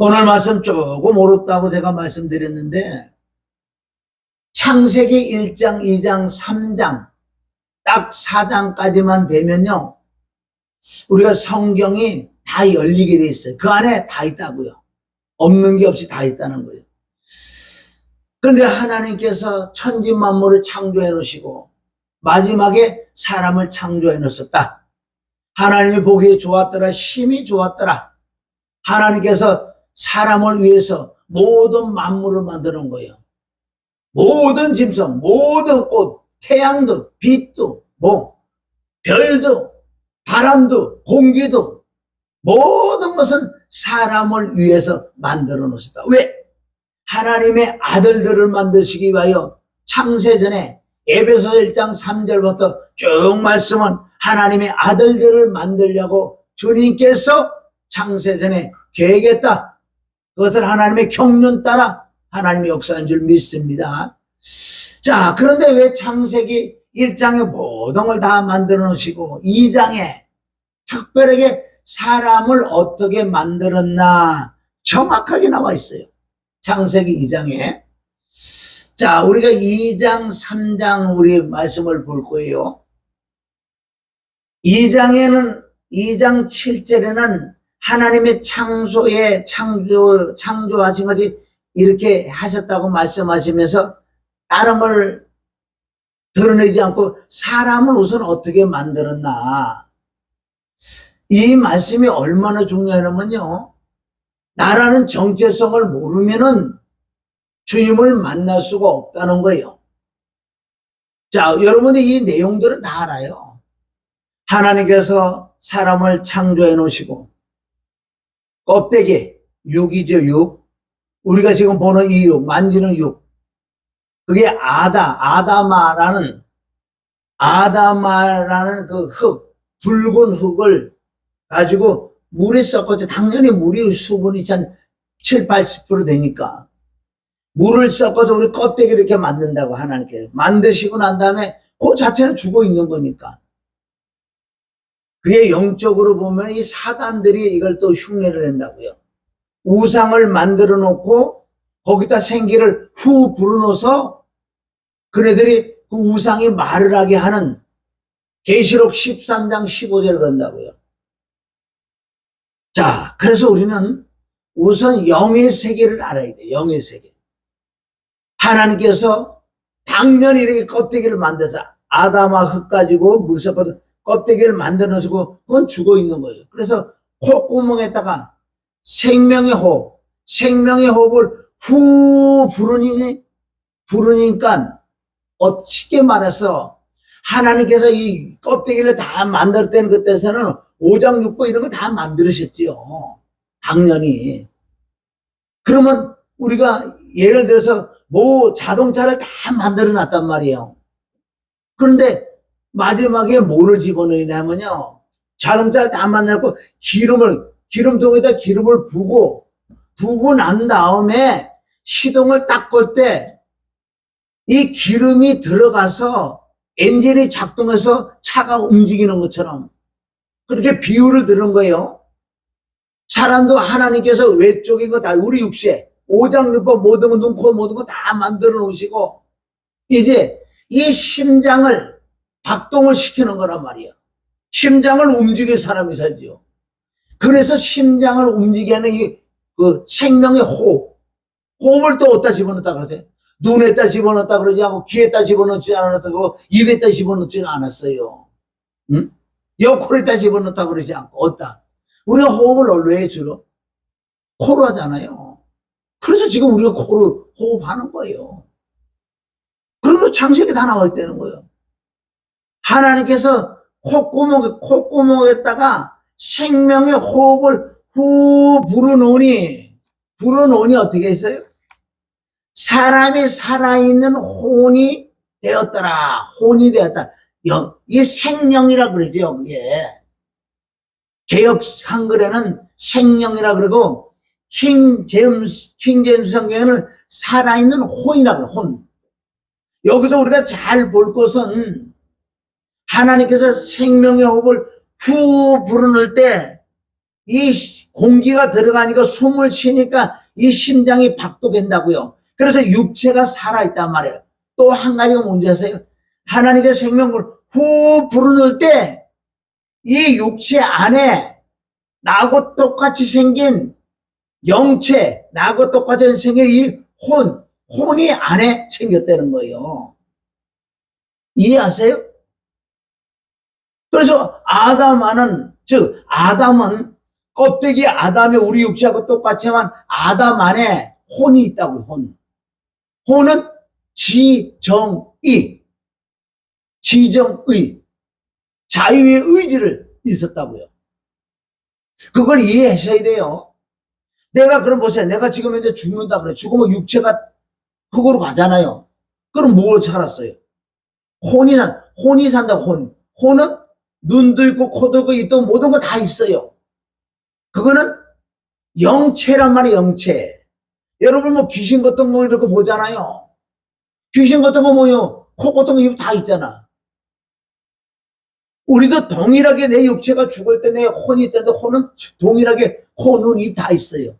오늘 말씀 조금 어렵다고 제가 말씀드렸는데 창세기 1장, 2장, 3장 딱 4장까지만 되면요 우리가 성경이 다 열리게 돼 있어요. 그 안에 다 있다고요. 없는 게 없이 다 있다는 거예요. 그런데 하나님께서 천지 만물을 창조해 놓으시고 마지막에 사람을 창조해 놓으셨다. 하나님이 보기에 좋았더라. 심히 좋았더라. 하나님께서 사람을 위해서 모든 만물을 만들어 놓은 거예요. 모든 짐승, 모든 꽃, 태양도, 빛도, 별도, 바람도, 공기도 모든 것은 사람을 위해서 만들어 놓으셨다. 왜? 하나님의 아들들을 만드시기 위하여 창세전에 에베소 1장 3절부터 쭉 말씀은 하나님의 아들들을 만들려고 주님께서 창세전에 계획했다. 그것을 하나님의 경륜 따라 하나님의 역사인 줄 믿습니다. 자, 그런데 왜 창세기 1장에 모든 걸 다 만들어 놓으시고 2장에 특별하게 사람을 어떻게 만들었나 정확하게 나와 있어요. 창세기 2장에. 자, 우리가 2장, 3장 우리 말씀을 볼 거예요. 2장 7절에는 하나님의 창조하신 것이 이렇게 하셨다고 말씀하시면서 다른 걸 드러내지 않고 사람을 우선 어떻게 만들었나. 이 말씀이 얼마나 중요하냐면요. 나라는 정체성을 모르면은 주님을 만날 수가 없다는 거예요. 자, 여러분이 이 내용들은 다 알아요. 하나님께서 사람을 창조해 놓으시고 껍데기, 육이죠, 육. 우리가 지금 보는 이 육, 만지는 육. 그게 아다마라는 그 흙, 붉은 흙을 가지고 물에 섞어서 당연히 물이 수분이 한 7, 80% 되니까 물을 섞어서 우리 껍데기를 이렇게 만든다고 하나님께 만드시고 난 다음에 그 자체는 죽어 있는 거니까. 그게 영적으로 보면 이 사단들이 이걸 또 흉내를 낸다고요. 우상을 만들어 놓고 거기다 생기를 후 불어넣어서 그네들이 그 우상이 말을 하게 하는 계시록 13장 15절을 그런다고요. 자, 그래서 우리는 우선 영의 세계를 알아야 돼요. 영의 세계. 하나님께서 당연히 이렇게 껍데기를 만들어서 아담아 흙 가지고 물 섞어서 껍데기를 만들어주고 그건 죽어 있는 거예요. 그래서 콧구멍에다가 생명의 호흡을 후 부르니까 쉽게 말해서 하나님께서 이 껍데기를 다 만들 때는 그때서는 오장육부 이런 걸 다 만들으셨지요. 당연히. 그러면 우리가 예를 들어서 자동차를 다 만들어 놨단 말이에요. 그런데 마지막에 뭐를 집어넣냐면요. 자동차를 다 만들고 기름통에다 기름을 부고 난 다음에 시동을 딱 걸 때 이 기름이 들어가서 엔진이 작동해서 차가 움직이는 것처럼 그렇게 비유를 들은 거예요. 사람도 하나님께서 외적인 거 다 우리 육체, 오장육부 모든 거 눈코 모든 거 다 만들어 놓으시고 이제 이 심장을 박동을 시키는 거란 말이에요. 심장을 움직일 사람이 살지요. 그래서 심장을 움직이게 하는 그 생명의 호흡을 또 어디다 집어넣었다 그러지? 눈에다 집어넣었다 그러지 않고 귀에다 집어넣지 않았다고 입에다 집어넣지는 않았어요. 응? 옆코에다 집어넣었다 그러지 않고 어디다? 우리가 호흡을 얼로 해 주로? 코로 하잖아요. 그래서 지금 우리가 코로 호흡하는 거예요. 그러면 창세기 다 나와 있다는 거예요. 하나님께서 콧구멍에다가 생명의 호흡을 후 불어넣으니 어떻게 했어요? 사람이 살아있는 혼이 되었더라. 혼이 되었다. 이게 생명이라 그러죠. 그게 개역 한글에는 생명이라 그러고 킹 제임스 성경에는 살아있는 혼이라 그래요. 혼. 여기서 우리가 잘 볼 것은 하나님께서 생명의 호흡을 후 불어넣을 때 이 공기가 들어가니까 숨을 쉬니까 이 심장이 박동된다고요. 그래서 육체가 살아있단 말이에요. 또 한 가지가 뭔지 아세요? 하나님의 생명을 후 불어넣을 때 이 육체 안에 나하고 똑같이 생긴 영체, 나하고 똑같이 생긴 이 혼이 안에 생겼다는 거예요. 이해하세요? 그래서 아담은 껍데기 아담이 우리 육체하고 똑같지만 아담 안에 혼이 있다고, 혼은 지정의, 자유의 의지를 있었다고요. 그걸 이해하셔야 돼요. 내가 그럼 보세요. 내가 지금 이제 죽는다 그래. 죽으면 육체가 흙으로 가잖아요. 그럼 뭘 살았어요? 혼이 산다고, 혼은 눈도 있고 코도 있고 입도 모든 거 다 있어요. 그거는 영체란 말이에요. 영체. 여러분 뭐 귀신 같은 거 이렇게 보잖아요. 귀신 같은 거 뭐요? 코 같은 거 입 다 있잖아. 우리도 동일하게 내 육체가 죽을 때 내 혼이 있다는데 혼은 동일하게 코, 눈, 입 다 있어요.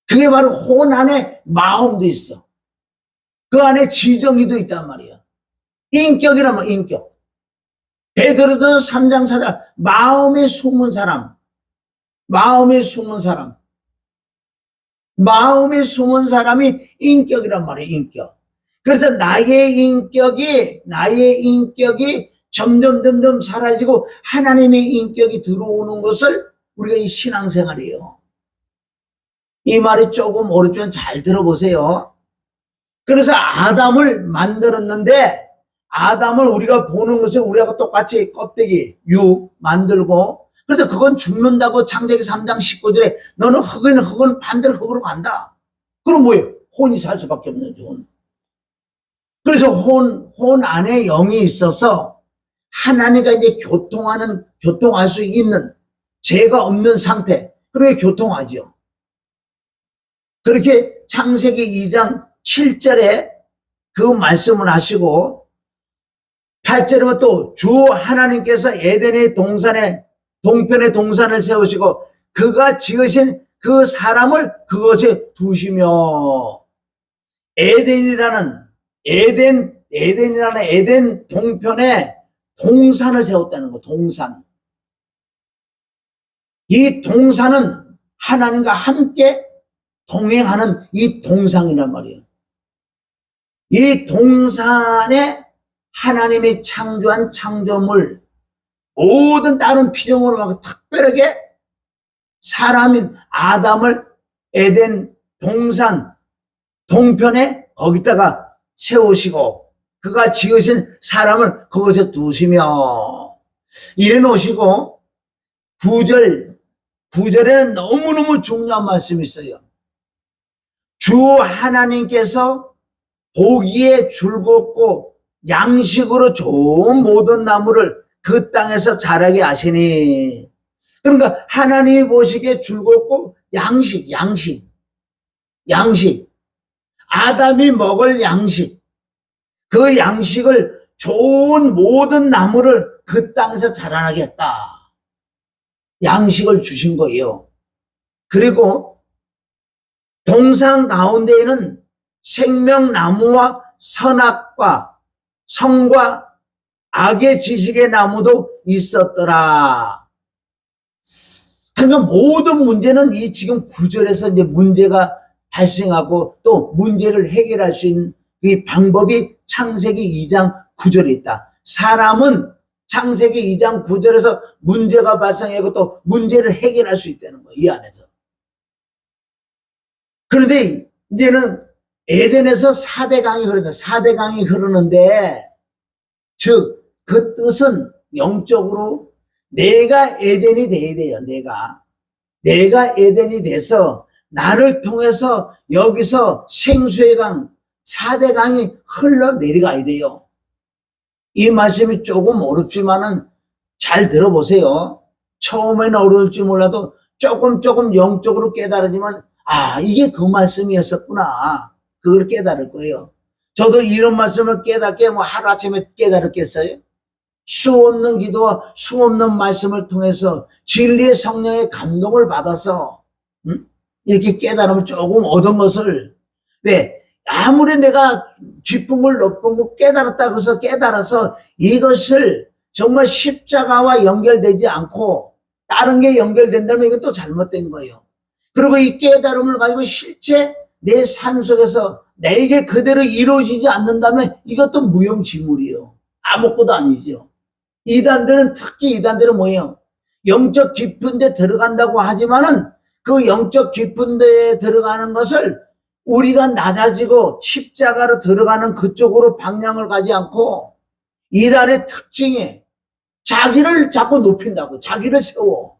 그게 바로 혼 안에 마음도 있어. 그 안에 지정의도 있단 말이야. 인격이라면 인격. 베드로는 3장 4절 마음에 숨은 사람. 마음에 숨은 사람이 인격이란 말이에요. 인격. 그래서 나의 인격이 점점 사라지고 하나님의 인격이 들어오는 것을 우리가 이 신앙생활이에요. 이 말이 조금 어렵지만 잘 들어보세요. 그래서 아담을 만들었는데 아담을 우리가 보는 것은 우리하고 똑같이 껍데기, 육 만들고 그런데 그건 죽는다고 창세기 3장 19절에 너는 흙은 반대로 흙으로 간다. 그럼 뭐예요? 혼이 살 수밖에 없는 거죠. 그래서 혼 안에 영이 있어서 하나님과 이제 교통할 수 있는 죄가 없는 상태. 그렇게 교통하죠. 그렇게 창세기 2장 7절에 그 말씀을 하시고 8절에 또 주 하나님께서 에덴의 동편에 동산을 세우시고 그가 지으신 그 사람을 그것에 두시며 에덴 동편에 동산을 세웠다는 거. 동산. 이 동산은 하나님과 함께 동행하는 이 동산이란 말이에요. 이 동산에 하나님이 창조한 창조물 모든 다른 피조물을 막 특별하게 사람인 아담을 에덴 동산 동편에 거기다가 세우시고 그가 지으신 사람을 그것에 두시며 이래 놓으시고 9절에는 너무너무 중요한 말씀이 있어요. 주 하나님께서 보기에 즐겁고 양식으로 좋은 모든 나무를 그 땅에서 자라게 하시니 그러니까 하나님이 보시기에 즐겁고 양식 아담이 먹을 양식 그 양식을 좋은 모든 나무를 그 땅에서 자라나게 했다. 양식을 주신 거예요. 그리고 동산 가운데에는 생명나무와 선악과 성과 악의 지식의 나무도 있었더라. 그러니까 모든 문제는 이 지금 9절에서 이제 문제가 발생하고 또 문제를 해결할 수 있는 이 방법이 창세기 2장 9절에 있다. 사람은 창세기 2장 9절에서 문제가 발생하고 또 문제를 해결할 수 있다는 거예요. 이 안에서. 그런데 이제는 에덴에서 4대 강이 흐른다. 4대 강이 흐르는데 즉 그 뜻은 영적으로 내가 에덴이 돼야 돼요. 내가 에덴이 돼서 나를 통해서 여기서 생수의 강 4대 강이 흘러내려가야 돼요. 이 말씀이 조금 어렵지만은 잘 들어보세요. 처음에는 어려울지 몰라도 조금 영적으로 깨달아지면 이게 그 말씀이었었구나. 그걸 깨달을 거예요. 저도 이런 말씀을 깨닫게 하루아침에 깨달았겠어요? 수없는 기도와 수없는 말씀을 통해서 진리의 성령의 감동을 받아서 이렇게 깨달음을 조금 얻은 것을, 왜? 아무리 내가 기쁨을 높은 거 깨달았다고 해서 깨달아서 이것을 정말 십자가와 연결되지 않고 다른 게 연결된다면 이건 또 잘못된 거예요. 그리고 이 깨달음을 가지고 실제 내 삶 속에서 내게 그대로 이루어지지 않는다면 이것도 무용지물이에요. 아무것도 아니죠. 이단들은, 특히 이단들은 뭐예요? 영적 깊은 데 들어간다고 하지만은 그 영적 깊은 데에 들어가는 것을 우리가 낮아지고 십자가로 들어가는 그쪽으로 방향을 가지 않고 이단의 특징이 자기를 자꾸 높인다고, 자기를 세워.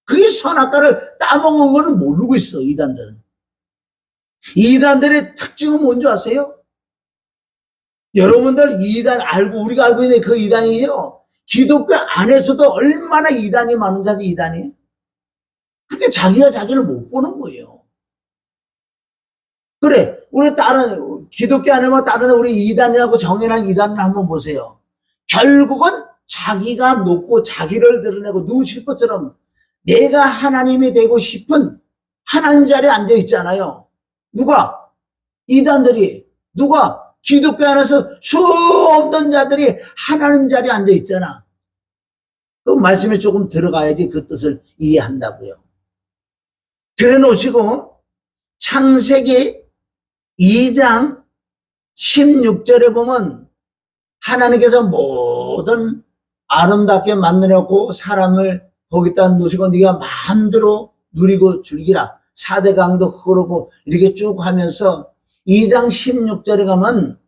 그게 선악과를 따먹은 거는 모르고 있어, 이단들은. 이단들의 특징은 뭔지 아세요? 여러분들 이단 우리가 알고 있는 그 이단이요. 기독교 안에서도 얼마나 이단이 많은지 아세요, 이단이? 그게 자기가 자기를 못 보는 거예요. 그래, 우리 다른, 기독교 안에 뭐 다른 우리 이단이라고 정해놓은 이단을 한번 보세요. 결국은 자기가 높고 자기를 드러내고 누구실 것처럼 내가 하나님이 되고 싶은 하나님 자리에 앉아 있잖아요. 누가? 이단들이. 누가? 기독교 안에서 수없는 자들이 하나님 자리에 앉아 있잖아. 그 말씀에 조금 들어가야지 그 뜻을 이해한다고요. 그래 놓으시고 창세기 2장 16절에 보면 하나님께서 모든 아름답게 만들었고 사람을 거기다 놓으시고 네가 마음대로 누리고 즐기라. 4대 강도 흐르고 이렇게 쭉 하면서 2장 16절에 가면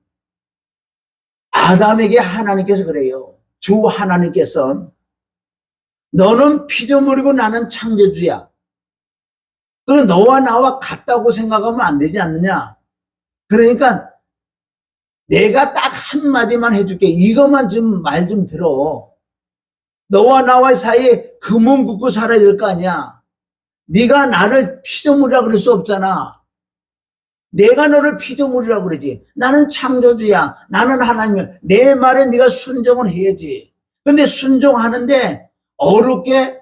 아담에게 하나님께서 그래요. 주 하나님께서 너는 피조물이고 나는 창조주야. 그럼 너와 나와 같다고 생각하면 안 되지 않느냐. 그러니까 내가 딱 한마디만 해줄게. 이것만 좀 말 좀 들어. 너와 나와의 사이에 금은 붙고 살아야 될 거 아니야. 네가 나를 피조물이라 그럴 수 없잖아. 내가 너를 피조물이라고 그러지. 나는 창조주야. 나는 하나님이야. 내 말에 네가 순종을 해야지. 근데 순종하는데 어렵게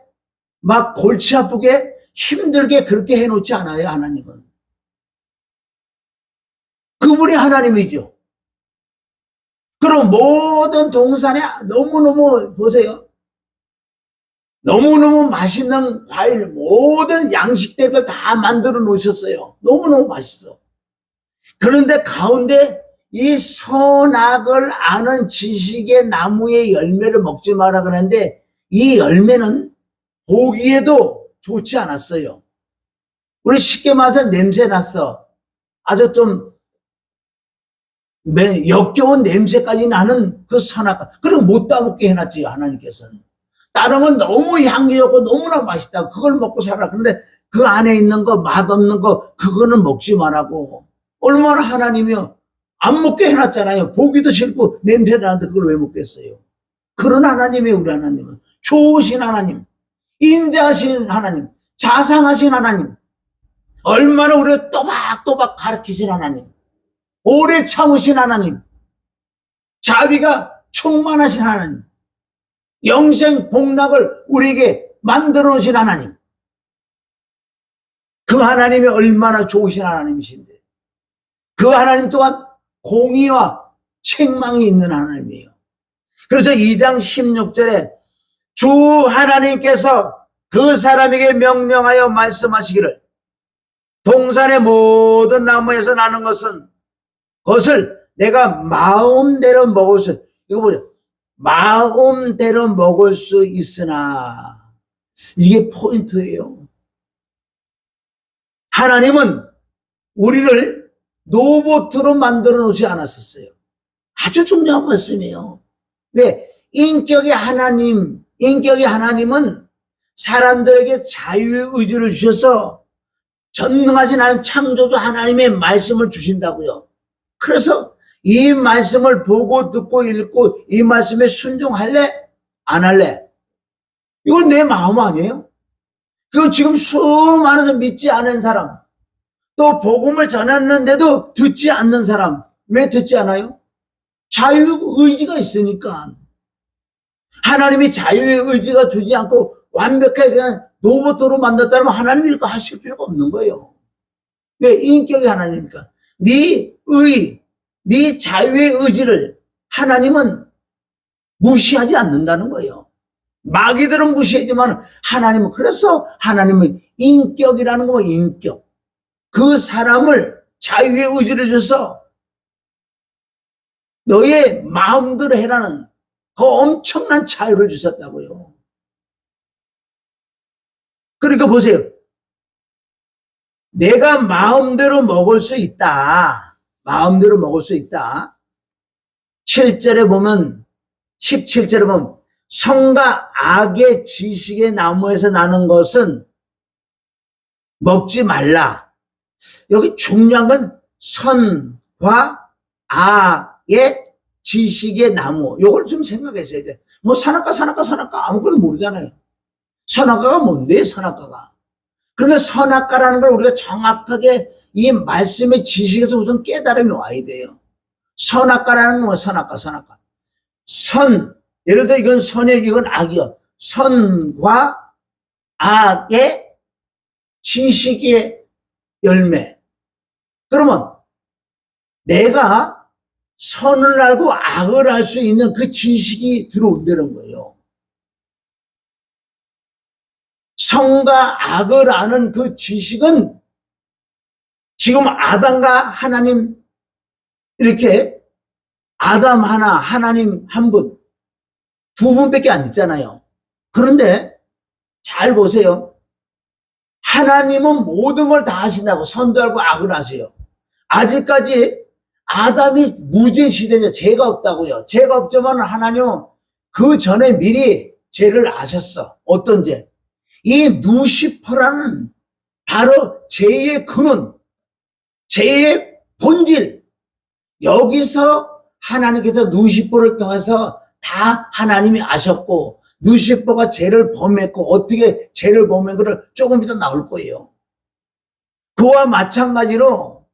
막 골치 아프게 힘들게 그렇게 해놓지 않아요, 하나님은. 그분이 하나님이죠. 그럼 모든 동산에 너무너무 보세요. 너무너무 맛있는 과일, 모든 양식들을 다 만들어 놓으셨어요. 너무너무 맛있어. 그런데 가운데 이 선악을 아는 지식의 나무의 열매를 먹지 마라 그러는데 이 열매는 보기에도 좋지 않았어요. 우리 쉽게 말해서 냄새 났어. 아주 좀 역겨운 냄새까지 나는 그 선악과. 그럼 못 따먹게 해놨지, 하나님께서는. 다른 건 너무 향기 좋고 너무나 맛있다. 그걸 먹고 살아. 그런데 그 안에 있는 거, 맛없는 거, 그거는 먹지 말라고. 얼마나 하나님이요. 안 먹게 해놨잖아요. 보기도 싫고 냄새 나는데 그걸 왜 먹겠어요. 그런 하나님이에요, 우리 하나님은. 좋으신 하나님, 인자하신 하나님, 자상하신 하나님, 얼마나 우리를 또박또박 가르치신 하나님, 오래 참으신 하나님, 자비가 충만하신 하나님, 영생 복락을 우리에게 만들어 놓으신 하나님. 그 하나님이 얼마나 좋으신 하나님이신데 그 하나님 또한 공의와 책망이 있는 하나님이에요. 그래서 2장 16절에 주 하나님께서 그 사람에게 명령하여 말씀하시기를 동산의 모든 나무에서 나는 것은 그것을 내가 마음대로 먹을 수, 이거 보세요. 마음대로 먹을 수 있으나 이게 포인트예요. 하나님은 우리를 로봇으로 만들어 놓지 않았었어요. 아주 중요한 말씀이에요. 왜? 인격의 하나님은 사람들에게 자유의지를 주셔서 전능하신 하나님 창조주 하나님의 말씀을 주신다고요. 그래서 이 말씀을 보고 듣고 읽고 이 말씀에 순종할래? 안 할래? 이건 내 마음 아니에요? 그건 지금 수많은 믿지 않은 사람, 또 복음을 전했는데도 듣지 않는 사람, 왜 듣지 않아요? 자유의지가 있으니까. 하나님이 자유의 의지가 주지 않고 완벽하게 그냥 로봇으로 만들었다면 하나님이 이렇게 하실 필요가 없는 거예요. 왜? 인격이 하나님이니까. 네 자유의 의지를 하나님은 무시하지 않는다는 거예요. 마귀들은 무시하지만 하나님은, 그래서 하나님은 인격이라는 거, 인격. 그 사람을 자유의 의지를 줘서 너의 마음대로 해라는 그 엄청난 자유를 주셨다고요. 그러니까 보세요. 내가 마음대로 먹을 수 있다. 마음대로 먹을 수 있다. 7절에 보면, 17절에 보면, 선과 악의 지식의 나무에서 나는 것은 먹지 말라. 여기 중요한 건 선과 악의 지식의 나무. 요걸 좀 생각했어야 돼. 뭐 선악과 아무것도 모르잖아요. 선악과가 뭔데, 선악과가? 그러니까 선악과라는 걸 우리가 정확하게 이 말씀의 지식에서 우선 깨달음이 와야 돼요. 선악과라는 건 뭐, 선악과. 선, 예를 들어 이건 선이야, 이건 악이야. 선과 악의 지식의 열매. 그러면 내가 선을 알고 악을 알 수 있는 그 지식이 들어온다는 거예요. 선과 악을 아는 그 지식은 지금 아담과 하나님, 이렇게 아담 하나, 하나님 한 분, 두 분밖에 안 있잖아요. 그런데 잘 보세요. 하나님은 모든 걸 다 하신다고, 선도 알고 악을 아세요. 아직까지 아담이 무죄 시대죠. 죄가 없다고요. 죄가 없지만 하나님은 그 전에 미리 죄를 아셨어. 어떤 죄? 이 누시퍼라는 바로 죄의 근원, 죄의 본질. 여기서 하나님께서 누시퍼를 통해서 다 하나님이 아셨고, 누시퍼가 죄를 범했고 어떻게 죄를 범한 것을 조금 이따 나올 거예요. 그와 마찬가지로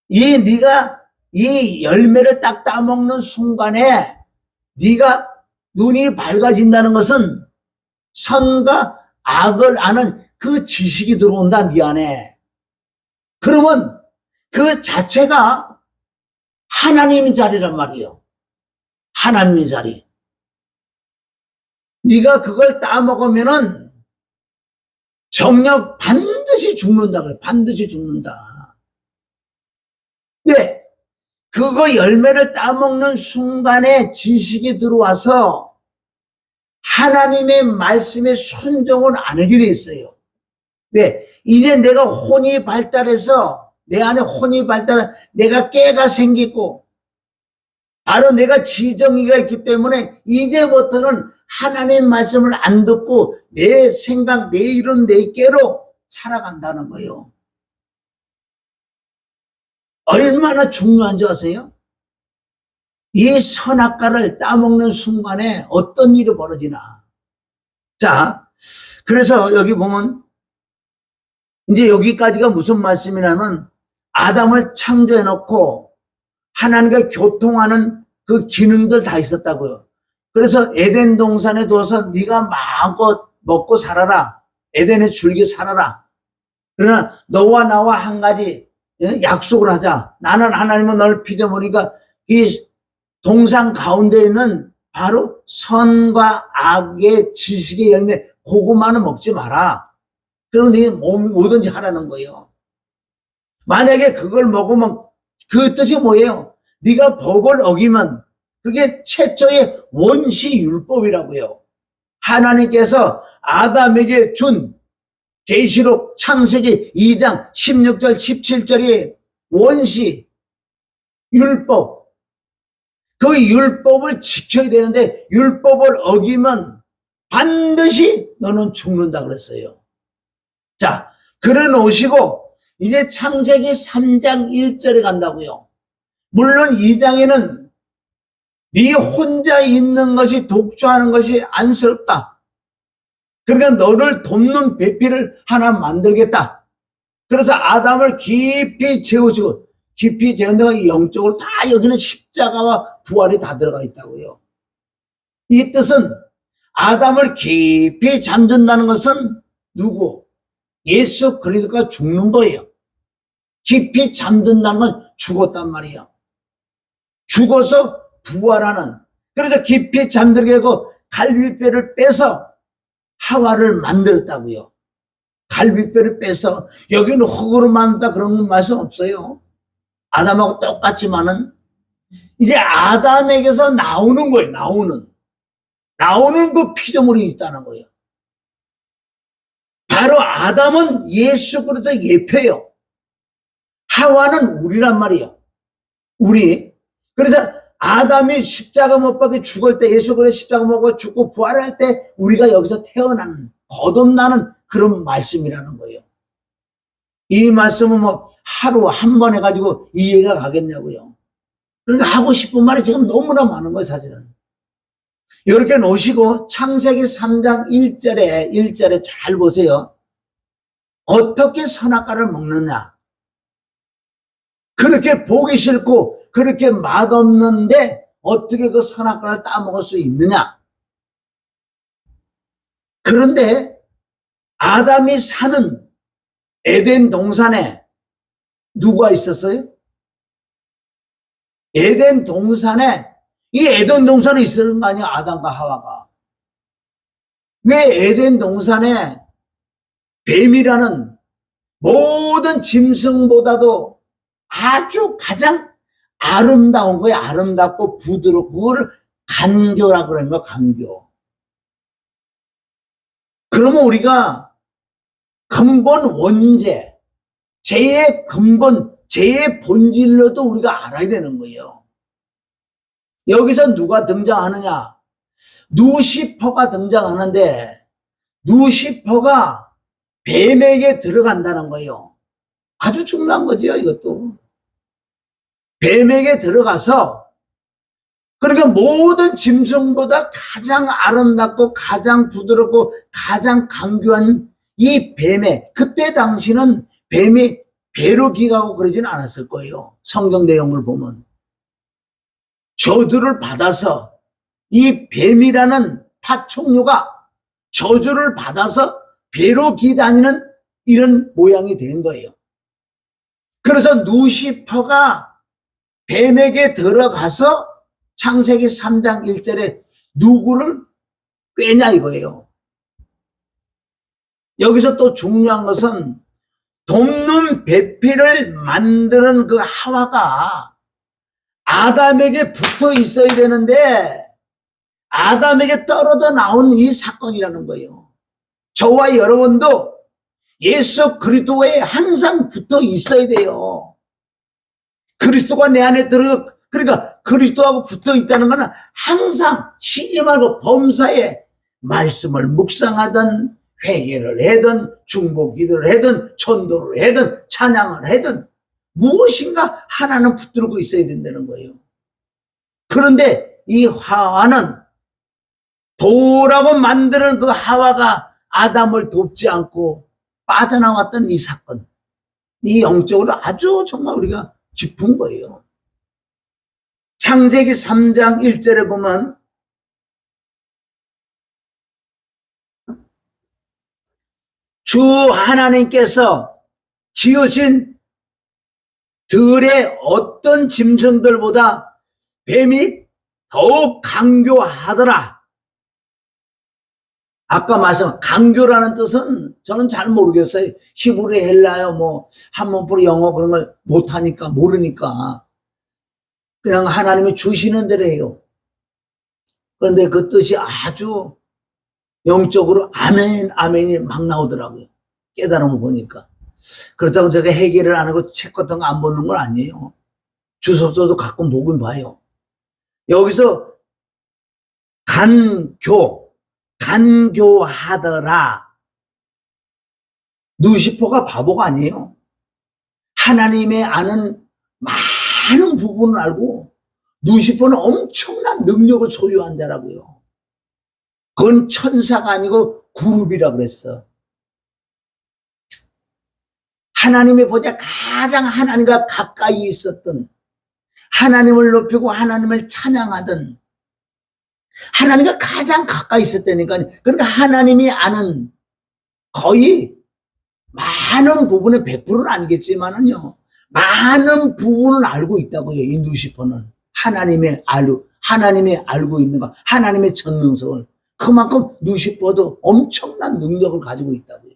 네가 이 열매를 딱 따먹는 순간에 네가 눈이 밝아진다는 것은 선과 악을 아는 그 지식이 들어온다, 네 안에. 그러면 그 자체가 하나님의 자리란 말이에요. 하나님의 자리. 네가 그걸 따먹으면은 정녕 반드시 죽는다 그래. 반드시 죽는다. 왜? 그거 열매를 따먹는 순간에 지식이 들어와서 하나님의 말씀에 순종을 안 하게 돼 있어요. 왜? 이제 내가 혼이 발달해서, 내 안에 혼이 발달해, 내가 깨가 생기고, 바로 내가 지정의가 있기 때문에 이제부터는 하나님 말씀을 안 듣고 내 생각, 내 이론, 내 깨로 살아간다는 거예요. 얼마나 중요한 줄 아세요? 이 선악과를 따먹는 순간에 어떤 일이 벌어지나. 자, 그래서 여기 보면 이제 여기까지가 무슨 말씀이냐면 아담을 창조해 놓고 하나님과 교통하는 그 기능들 다 있었다고요. 그래서 에덴 동산에 둬서 네가 마음껏 먹고 살아라. 에덴에 즐겨 살아라. 그러나 너와 나와 한 가지 약속을 하자. 나는 하나님은 너를 피조물이니까 이 동산 가운데 있는 바로 선과 악의 지식의 열매, 그것만은 먹지 마라. 그럼 네 뭐든지 하라는 거예요. 만약에 그걸 먹으면 그 뜻이 뭐예요? 네가 법을 어기면 그게 최초의 원시율법이라고요. 하나님께서 아담에게 준 계시록 창세기 2장 16절 17절이 원시 율법. 그 율법을 지켜야 되는데 율법을 어기면 반드시 너는 죽는다 그랬어요. 자, 그래 놓으시고 이제 창세기 3장 1절에 간다고요. 물론 2장에는 네 혼자 있는 것이 독주하는 것이 안쓰럽다. 그러니까 너를 돕는 배필을 하나 만들겠다. 그래서 아담을 깊이 재우시고, 깊이 재운 데가 영적으로 다 여기는 십자가와 부활이 다 들어가 있다고요. 이 뜻은 아담을 깊이 잠든다는 것은 누구? 예수 그리스도가 죽는 거예요. 깊이 잠든다는 건 죽었단 말이에요. 죽어서 부활하는. 그래서 깊이 잠들게 하고 갈비뼈를 빼서 하와를 만들었다고요. 갈비뼈를 빼서. 여기는 흙으로 만든다 그런 말씀 없어요. 아담하고 똑같지만은 이제 아담에게서 나오는 거예요. 나오는 그 피조물이 있다는 거예요. 바로 아담은 예수 그리스도 예표예요. 하와는 우리란 말이에요. 우리. 그래서 아담이 십자가 못 박혀 죽을 때, 예수 그리스도 십자가 못 박혀 죽고 부활할 때 우리가 여기서 태어나는, 거듭나는 그런 말씀이라는 거예요. 이 말씀은 뭐 하루 한 번 해가지고 이해가 가겠냐고요. 그러니까 하고 싶은 말이 지금 너무나 많은 거예요, 사실은. 이렇게 놓으시고 창세기 3장 1절에 잘 보세요. 어떻게 선악과를 먹느냐. 그렇게 보기 싫고 그렇게 맛없는데 어떻게 그 선악과를 따먹을 수 있느냐. 그런데 아담이 사는 에덴 동산에 누가 있었어요? 에덴 동산에, 이 에덴 동산에 있었는 거 아니야, 아담과 하와가. 왜 에덴 동산에 뱀이라는 모든 짐승보다도 아주 가장 아름다운 거예요. 아름답고 부드럽고, 그걸 간교라고 그러는 거, 간교. 그러면 우리가 근본 원죄, 죄의 근본, 죄의 본질로도 우리가 알아야 되는 거예요. 여기서 누가 등장하느냐? 누시퍼가 등장하는데, 누시퍼가 뱀에게 들어간다는 거예요. 아주 중요한 거지요, 이것도. 뱀에게 들어가서, 그러니까 모든 짐승보다 가장 아름답고 가장 부드럽고 가장 강교한 이 뱀에, 그때 당시는 뱀이 배로 기가고 그러지는 않았을 거예요. 성경 내용을 보면. 저주를 받아서 이 뱀이라는 파충류가 저주를 받아서 배로 기다니는 이런 모양이 된 거예요. 그래서 누시퍼가 뱀에게 들어가서 창세기 3장 1절에 누구를 꿰냐 이거예요. 여기서 또 중요한 것은 돕는 배필을 만드는 그 하와가 아담에게 붙어 있어야 되는데 아담에게 떨어져 나온 이 사건이라는 거예요. 저와 여러분도 예수 그리스도에 항상 붙어 있어야 돼요. 그리스도가 내 안에 그러니까 그리스도하고 붙어 있다는 것은 항상 쉬지 말고 범사에 말씀을 묵상하든 회개를 하든 중보기도를 하든 전도를 하든 찬양을 하든 무엇인가 하나는 붙들고 있어야 된다는 거예요. 그런데 이 하와는 도라고 만드는 그 하와가 아담을 돕지 않고 빠져나왔던 이 사건, 이 영적으로 아주 정말 우리가 짚은 거예요. 창세기 3장 1절에 보면 주 하나님께서 지으신 들의 어떤 짐승들보다 뱀이 더욱 강교하더라. 아까 말씀, 강교라는 뜻은 저는 잘 모르겠어요. 히브리, 헬라어, 뭐 한문포로 영어 그런 걸 못하니까 모르니까 그냥 하나님이 주시는 대로 해요. 그런데 그 뜻이 아주 영적으로 아멘, 아멘이 막 나오더라고요. 깨달음을 보니까. 그렇다고 제가 해결을 안 하고 책 같은 거 안 보는 건 아니에요. 주석서도 가끔 보긴 봐요. 여기서 간교하더라. 누시퍼가 바보가 아니에요. 하나님의 아는 많은 부분을 알고 누시퍼는 엄청난 능력을 소유한 자라고요. 그건 천사가 아니고 그룹이라고 그랬어. 하나님의 보자 가장 하나님과 가까이 있었던, 하나님을 높이고 하나님을 찬양하던 하나님과 가장 가까이 있었다니까요. 그러니까 하나님이 아는 거의 많은 부분의 100%는 아니겠지만은요, 많은 부분은 알고 있다고요. 이 루시퍼는 하나님의 알고 있는 거, 하나님의 전능성을. 그만큼 루시퍼도 엄청난 능력을 가지고 있다고요.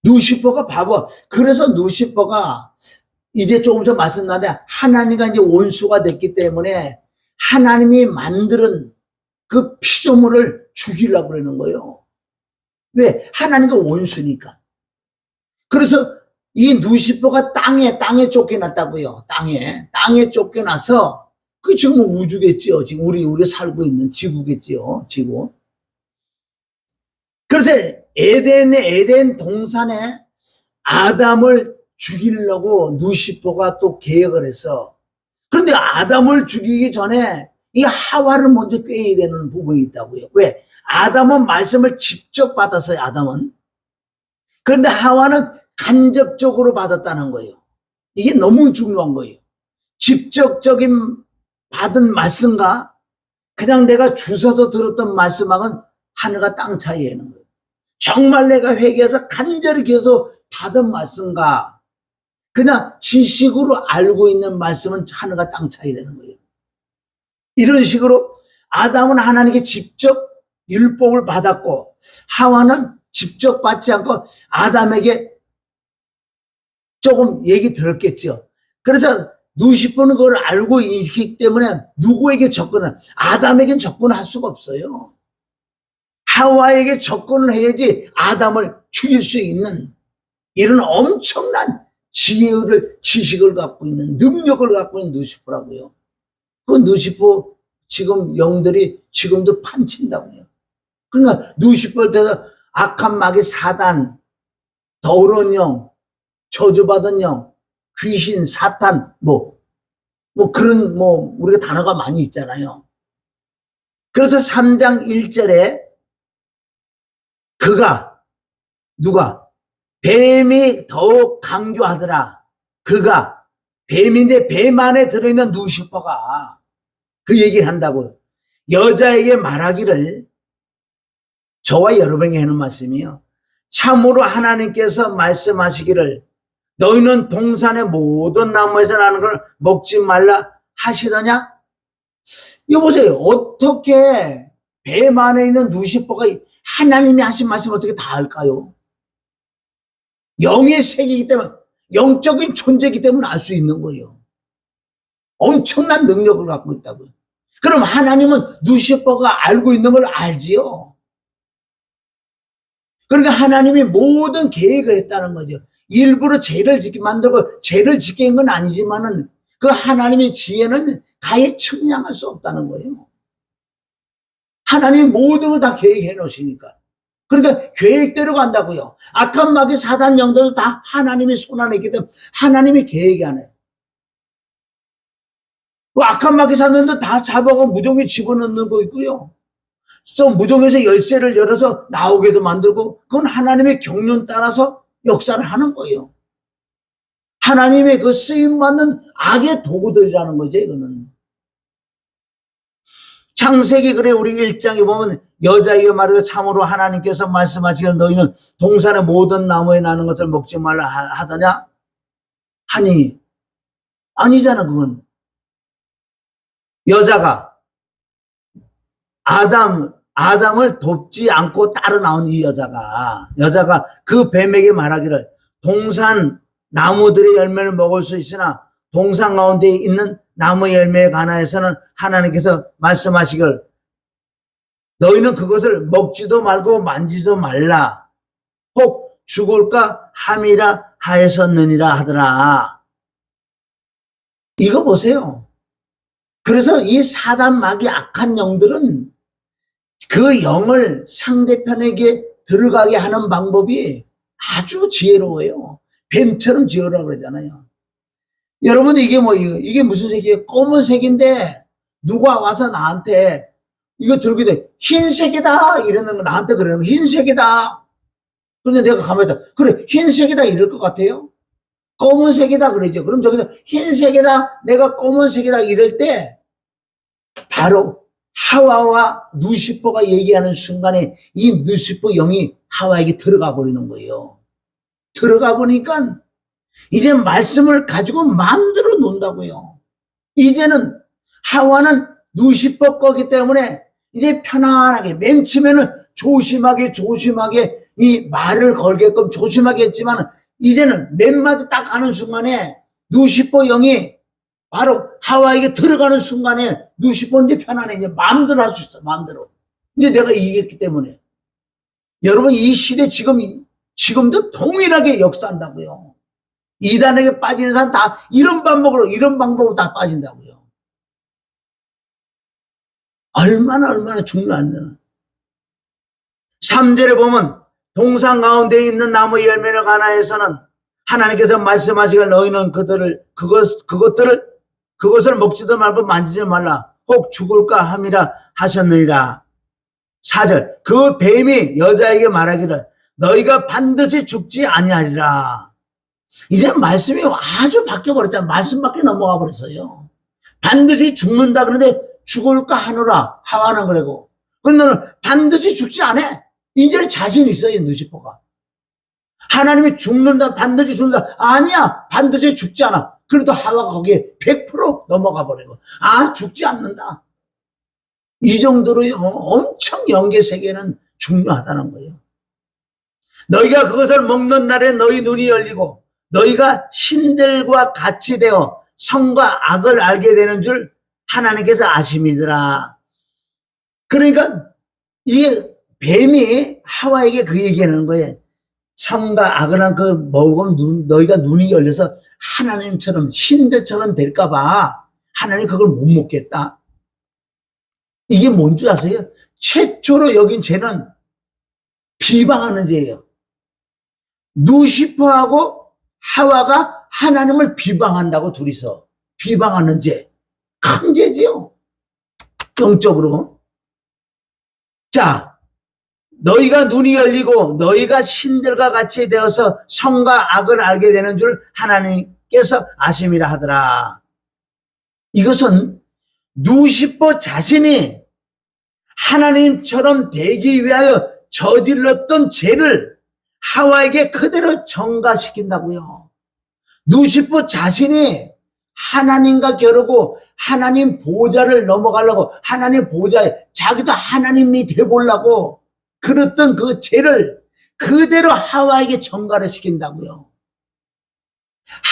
루시퍼가 바보. 그래서 루시퍼가 이제 조금 전 말씀나는데 하나님과 이제 원수가 됐기 때문에 하나님이 만드는 그 피조물을 죽이려고 그러는 거예요. 왜? 하나님과 원수니까. 그래서 이 루시퍼가 땅에 쫓겨났다고요. 땅에 쫓겨나서 그 지금 우주겠지요. 지금 우리 살고 있는 지구겠지요. 지구. 그래서 에덴 동산에 아담을 죽이려고 루시퍼가 또 계획을 했어. 그런데 아담을 죽이기 전에 이 하와를 먼저 꿰야 되는 부분이 있다고요. 왜? 아담은 말씀을 직접 받았어요. 아담은. 그런데 하와는 간접적으로 받았다는 거예요. 이게 너무 중요한 거예요. 직접적인 받은 말씀과 그냥 내가 주워서 들었던 말씀하고는 하늘과 땅 차이에는 거예요. 정말 내가 회개해서 간절히 계속 받은 말씀과 그냥 지식으로 알고 있는 말씀은 하늘과 땅 차이라는 거예요. 이런 식으로 아담은 하나님께 직접 율법을 받았고 하와는 직접 받지 않고 아담에게 조금 얘기 들었겠죠. 그래서 루시퍼는 그걸 알고 있기 때문에 누구에게 아담에게는 접근할 수가 없어요. 하와에게 접근을 해야지 아담을 죽일 수 있는 이런 엄청난 지식을 갖고 있는 능력을 갖고 있는 루시퍼라고요. 그 루시퍼 지금 영들이 지금도 판친다고요. 그러니까 루시퍼를 대해서 악한 마귀 사단, 더러운 영, 저주받은 영, 귀신, 사탄, 그런 우리가 단어가 많이 있잖아요. 그래서 3장 1절에 누가 뱀이 더욱 강조하더라. 뱀인데 뱀 안에 들어있는 루시퍼가 그 얘기를 한다고요. 여자에게 말하기를, 저와 여러분에게 하는 말씀이요. 참으로 하나님께서 말씀하시기를 너희는 동산의 모든 나무에서 나는 걸 먹지 말라 하시더냐? 이거 보세요. 어떻게 뱀 안에 있는 루시퍼가 하나님이 하신 말씀을 어떻게 다 알까요? 영의 세계이기 때문에, 영적인 존재이기 때문에 알 수 있는 거예요. 엄청난 능력을 갖고 있다고요. 그럼 하나님은 루시퍼가 알고 있는 걸 알지요. 그러니까 하나님이 모든 계획을 했다는 거죠. 일부러 죄를 짓게 만들고 죄를 짓게 한 건 아니지만은 그 하나님의 지혜는 가히 측량할 수 없다는 거예요. 하나님이 모든 걸 다 계획해 놓으시니까. 그러니까 계획대로 간다고요. 악한 마귀 사단 영들도 다 하나님이 손 안에 있기 때문에 하나님이 계획이 안 해요. 악한 마귀 사단도 다 잡아가 무정에 집어넣는 거 있고요. 또 무정에서 열쇠를 열어서 나오게도 만들고 그건 하나님의 경륜 따라서 역사를 하는 거예요. 하나님의 그 쓰임받는 악의 도구들이라는 거죠. 이거는. 창세기 그래 우리 1장에 보면 여자에게 말하기를 참으로 하나님께서 말씀하시기를 너희는 동산의 모든 나무에 나는 것을 먹지 말라 하더냐? 하니 아니잖아. 그건 여자가 아담을 돕지 않고 따라 나온 이 여자가 그 뱀에게 말하기를 동산 나무들의 열매를 먹을 수 있으나 동산 가운데 있는 나무 열매에 관하여서는 하나님께서 말씀하시기를 너희는 그것을 먹지도 말고 만지도 말라 혹 죽을까 함이라 하였었느니라 하더라. 이거 보세요. 그래서 이 사단 마귀 악한 영들은 그 영을 상대편에게 들어가게 하는 방법이 아주 지혜로워요. 뱀처럼 지혜로라고 그러잖아요. 여러분 이게 무슨 색이에요? 검은색인데 누가 와서 나한테 이거 들고 돼 흰색이다 이러는 거 나한테 그러는 거 흰색이다. 그런데 내가 가만히 있다. 그래 흰색이다 이럴 것 같아요? 검은색이다 그러죠. 그럼 저기서 흰색이다 내가 검은색이다 이럴 때 바로 하와와 루시퍼가 얘기하는 순간에 이 루시퍼 영이 하와에게 들어가 버리는 거예요. 들어가 보니까 이제 말씀을 가지고 마음대로 논다고요. 이제는 하와는 루시퍼 거기 때문에 이제 편안하게, 맨 처음에는 조심하게 이 말을 걸게끔 조심하게 했지만 이제는 몇 마디 딱 가는 순간에 루시퍼 영이 바로 하와에게 들어가는 순간에 루시퍼는 이제 편안해. 이제 마음대로 할 수 있어. 마음대로. 이제 내가 이겼기 때문에. 여러분, 이 시대 지금도 동일하게 역사한다고요. 이단에게 빠지는 사람 다 이런 방법으로 다 빠진다고요. 얼마나 중요한데. 3절에 보면 동산 가운데 있는 나무 열매를 가나해서는 하나님께서 말씀하시길 너희는 그것을 먹지도 말고 만지지 말라. 혹 죽을까 함이라 하셨느니라. 4절 그 뱀이 여자에게 말하기를 너희가 반드시 죽지 아니하리라. 이제 말씀이 아주 바뀌어버렸잖아. 말씀 밖에 넘어가 버렸어요. 반드시 죽는다 그러는데 죽을까 하노라. 하와는 그러고. 그럼 너는 반드시 죽지 않아. 이제 자신 있어요. 누시퍼가. 하나님이 죽는다, 반드시 죽는다. 아니야, 반드시 죽지 않아. 그래도 하와가 거기에 100% 넘어가 버리고, 죽지 않는다. 이 정도로 엄청 영계 세계는 중요하다는 거예요. 너희가 그것을 먹는 날에 너희 눈이 열리고, 너희가 신들과 같이 되어 선과 악을 알게 되는 줄 하나님께서 아심이더라. 그러니까 이게 뱀이 하와에게 그 얘기하는 거예요. 선과 악을 한 그 먹으면 너희가 눈이 열려서 하나님처럼 신들처럼 될까봐 하나님 그걸 못 먹겠다. 이게 뭔 줄 아세요? 최초로 여긴 죄는 비방하는 죄예요. 루시퍼하고 하와가 하나님을 비방한다고 둘이서 비방하는 죄. 큰 죄지요. 영적으로. 자, 너희가 눈이 열리고 너희가 신들과 같이 되어서 선과 악을 알게 되는 줄 하나님께서 아심이라 하더라. 이것은 루시퍼 자신이 하나님처럼 되기 위하여 저질렀던 죄를 하와에게 그대로 전가시킨다고요. 루시퍼 자신이 하나님과 겨루고 하나님 보좌를 넘어가려고 하나님 보좌에 자기도 하나님이 되보려고 그랬던 그 죄를 그대로 하와에게 전가를 시킨다고요.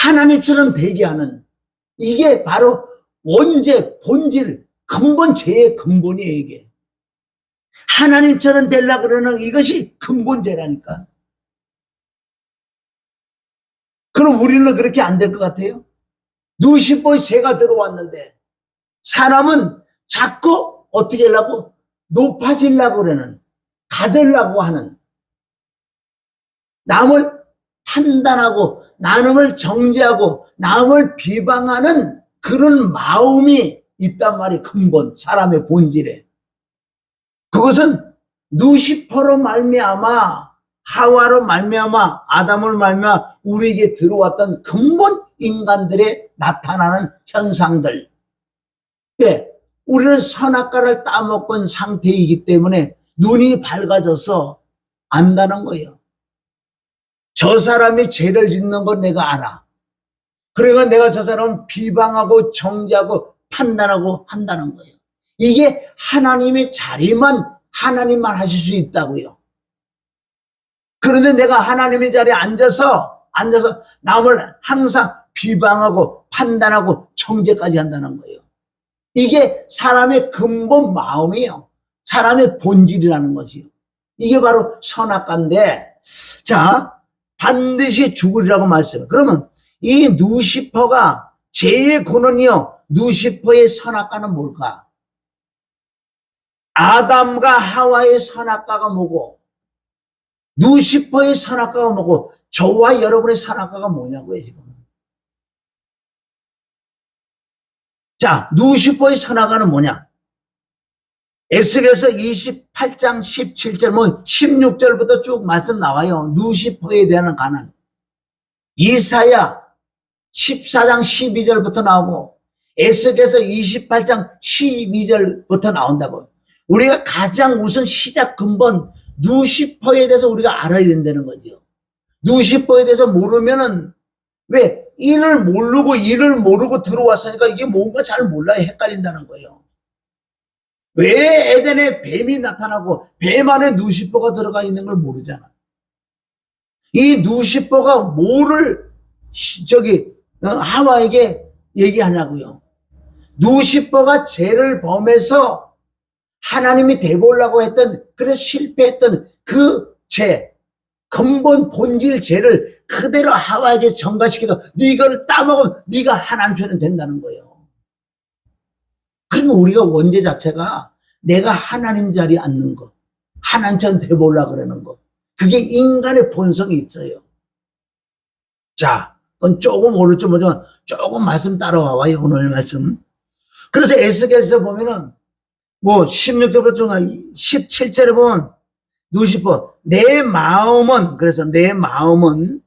하나님처럼 되게 하는 이게 바로 원죄, 본질, 근본 죄의 근본이에요. 이게 하나님처럼 되려고 그러는 이것이 근본죄라니까. 그럼 우리는 그렇게 안 될 것 같아요? 루시퍼의 죄가 들어왔는데 사람은 자꾸 어떻게 하려고? 높아지려고 그러는, 가지려고 하는, 남을 판단하고 남을 정죄하고 남을 비방하는 그런 마음이 있단 말이에요. 근본, 사람의 본질에. 그것은 루시퍼로 말미암아, 하와로 말미암아, 아담을 말미암아 우리에게 들어왔던 근본 인간들의 나타나는 현상들. 예, 우리는 선악과를 따먹은 상태이기 때문에 눈이 밝아져서 안다는 거예요. 저 사람이 죄를 짓는 건 내가 알아. 그러니까 내가 저 사람을 비방하고 정죄하고 판단하고 한다는 거예요. 이게 하나님의 자리만 하나님만 하실 수 있다고요. 그런데 내가 하나님의 자리에 앉아서 남을 항상 비방하고 판단하고 정죄까지 한다는 거예요. 이게 사람의 근본 마음이에요. 사람의 본질이라는 거지요. 이게 바로 선악과인데, 자, 반드시 죽으리라고 말씀해요. 그러면 이 루시퍼가 죄의 근원이요. 루시퍼의 선악과는 뭘까? 아담과 하와의 선악과가 뭐고, 루시퍼의 선악과가 뭐고, 저와 여러분의 선악과가 뭐냐고요, 지금. 자, 루시퍼의 선악과는 뭐냐? 에스겔서 28장 17절, 16절부터 쭉 말씀 나와요. 루시퍼에 대한 관한. 이사야 14장 12절부터 나오고, 에스겔서 28장 12절부터 나온다고. 우리가 가장 우선 시작 근본 누시퍼에 대해서 우리가 알아야 된다는 거죠. 누시퍼에 대해서 모르면은 왜 일을 모르고 들어왔으니까 이게 뭔가 잘 몰라요. 헷갈린다는 거예요. 왜 에덴에 뱀이 나타나고 뱀 안에 누시퍼가 들어가 있는 걸 모르잖아. 이 누시퍼가 뭐를 하와에게 얘기하냐고요. 누시퍼가 죄를 범해서 하나님이 돼보려고 했던, 그래서 실패했던 그 죄, 근본 본질 죄를 그대로 하와에게 전가시켜서 네 이걸 따먹으면 네가 하나님 편은 된다는 거예요. 그러면 우리가 원죄 자체가 내가 하나님 자리에 앉는 거, 하나님 편 돼보려고 그러는 거, 그게 인간의 본성이 있어요. 자, 그건 조금 오른쪽 먼저 조금 말씀 따라와봐요. 오늘 말씀. 그래서 에스겔에서 보면은 뭐 16절부터 중 17절에 보면 누시퍼 내 마음은, 그래서 내 마음은